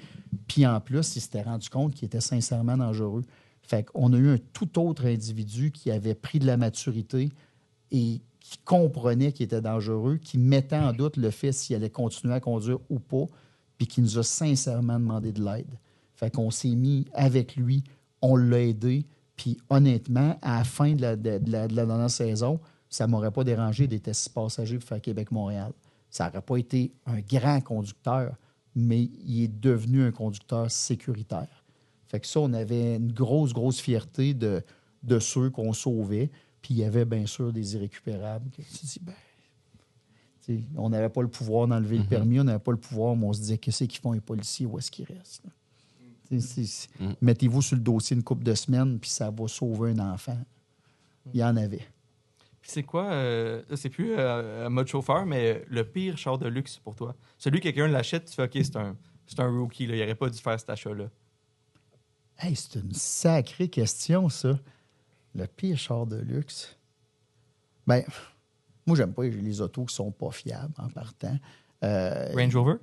Puis en plus, il s'était rendu compte qu'il était sincèrement dangereux. Fait qu'on a eu un tout autre individu qui avait pris de la maturité et qui comprenait qu'il était dangereux, qui mettait en doute le fait s'il allait continuer à conduire ou pas, puis qui nous a sincèrement demandé de l'aide. Fait qu'on s'est mis avec lui, on l'a aidé. Puis honnêtement, à la fin de la dernière saison, ça ne m'aurait pas dérangé d'être 6 passagers pour faire Québec-Montréal. Ça n'aurait pas été un grand conducteur, mais il est devenu un conducteur sécuritaire. Fait que ça, on avait une grosse, grosse fierté de ceux qu'on sauvait. Puis il y avait bien sûr des irrécupérables. Tu dis, on n'avait pas le pouvoir d'enlever le permis, on n'avait pas le pouvoir, mais on se disait, qu'est-ce qu'ils font les policiers, où est-ce qu'ils restent? Là? Mettez-vous sur le dossier une couple de semaines, puis ça va sauver un enfant. Il y en avait. Puis c'est quoi, c'est plus un mode chauffeur, mais le pire char de luxe pour toi? Celui que quelqu'un l'achète, tu fais OK, c'est un rookie, là, il n'aurait pas dû faire cet achat-là. Hey, c'est une sacrée question, ça. Le pire char de luxe. Ben, moi, j'aime pas les autos qui sont pas fiables en partant. Range Rover?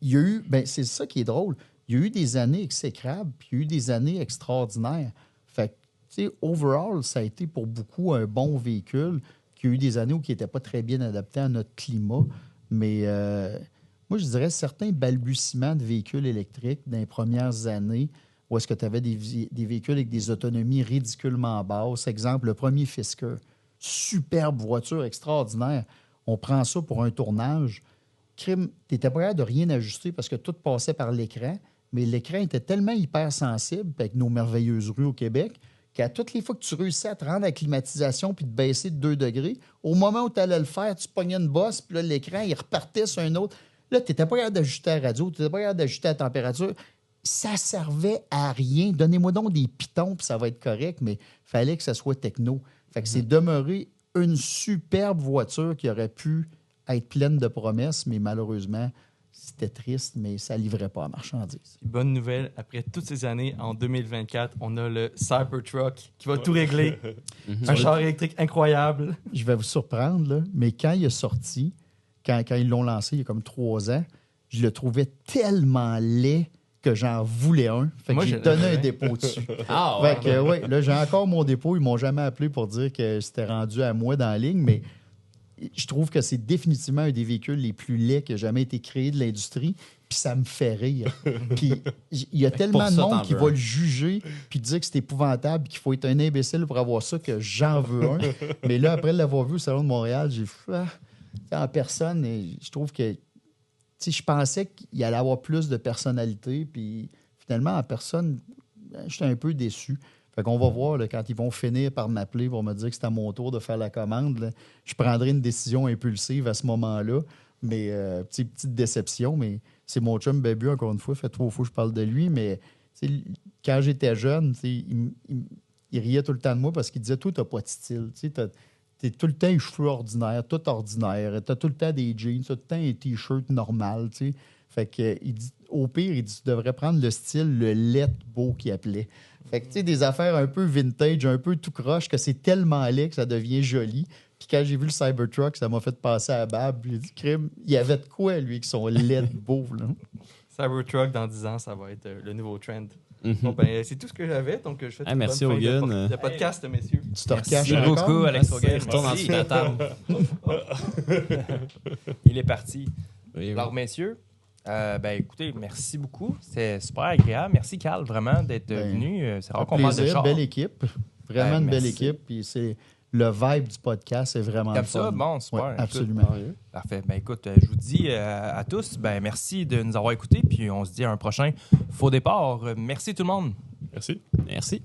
Il y a eu, c'est ça qui est drôle. Il y a eu des années exécrables, puis il y a eu des années extraordinaires. Fait que, tu sais, overall, ça a été pour beaucoup un bon véhicule. Il y a eu des années où il n'était pas très bien adapté à notre climat. Mais moi, je dirais certains balbutiements de véhicules électriques dans les premières années où est-ce que tu avais des véhicules avec des autonomies ridiculement basses. Exemple, le premier Fisker. Superbe voiture extraordinaire. On prend ça pour un tournage. Tu n'étais pas capable de rien ajuster parce que tout passait par l'écran. Mais l'écran était tellement hypersensible avec nos merveilleuses rues au Québec qu'à toutes les fois que tu réussissais à te rendre à la climatisation puis te baisser de 2 degrés, au moment où tu allais le faire, tu pognais une bosse, puis là, l'écran, il repartait sur un autre. Là, tu n'étais pas capable d'ajuster la radio, tu n'étais pas capable d'ajuster la température. Ça servait à rien. Donnez-moi donc des pitons, puis ça va être correct, mais il fallait que ça soit techno. Fait que c'est demeuré une superbe voiture qui aurait pu être pleine de promesses, mais malheureusement, c'était triste, mais ça ne livrait pas à marchandises. Bonne nouvelle, après toutes ces années, en 2024, on a le Cybertruck qui va tout régler. Un char électrique incroyable. Je vais vous surprendre, là, mais quand il est sorti, quand ils l'ont lancé il y a comme 3 ans, je le trouvais tellement laid que j'en voulais un. Fait que j'ai donné un dépôt dessus. Ah ouais. Fait que, ouais, là, j'ai encore mon dépôt. Ils m'ont jamais appelé pour dire que c'était rendu à moi dans la ligne, mais je trouve que c'est définitivement un des véhicules les plus laids qui a jamais été créé de l'industrie. Puis ça me fait rire. Puis il y a tellement de monde qui va le juger puis dire que c'est épouvantable qu'il faut être un imbécile pour avoir ça que j'en veux un. Mais là, après l'avoir vu au Salon de Montréal, j'ai fait en personne et je trouve que je pensais qu'il allait avoir plus de personnalité, puis finalement, en personne, j'étais un peu déçu. Fait qu'on va voir, là, quand ils vont finir par m'appeler pour me dire que c'est à mon tour de faire la commande, là, je prendrai une décision impulsive à ce moment-là. Mais petite déception, mais c'est mon chum Babu, encore une fois, fait 3 fois que je parle de lui, mais quand j'étais jeune, il riait tout le temps de moi parce qu'il disait « Toi, t'as pas de style. T'es tout le temps les cheveux ordinaires, tout ordinaire. T'as tout le temps des jeans, t'as tout le temps un T-shirt normal. » Fait que, il dit, au pire, il dit « Tu devrais prendre le style, le let beau qu'il appelait. » Fait que, des affaires un peu vintage, un peu tout croche, que c'est tellement laid que ça devient joli. Puis quand j'ai vu le Cybertruck, ça m'a fait passer à Bab. J'ai dit, crime, il y avait de quoi, lui, qui sont laids beaux, là. Cybertruck, dans 10 ans, ça va être le nouveau trend. Mm-hmm. Bon, ben, c'est tout ce que j'avais. Donc, je fais une merci, bonne fin Hogan. de podcast, messieurs. Tu te recaches Merci encore? beaucoup, Alex Hogan. Retourne en dessous de la table. Il est parti. Oui, oui. Alors, messieurs, écoutez, merci beaucoup. C'est super agréable. Merci, Carl, vraiment, d'être venu. C'est rare qu'on parle de char. Belle équipe. Vraiment une belle merci. équipe. Puis c'est le vibe du podcast, c'est vraiment Comme le fun. ça, bon, super. Ouais, Écoute, absolument. parfait. Écoute, je vous dis à tous, merci de nous avoir écoutés. Puis on se dit à un prochain Faux Départ. Merci tout le monde. Merci. Merci.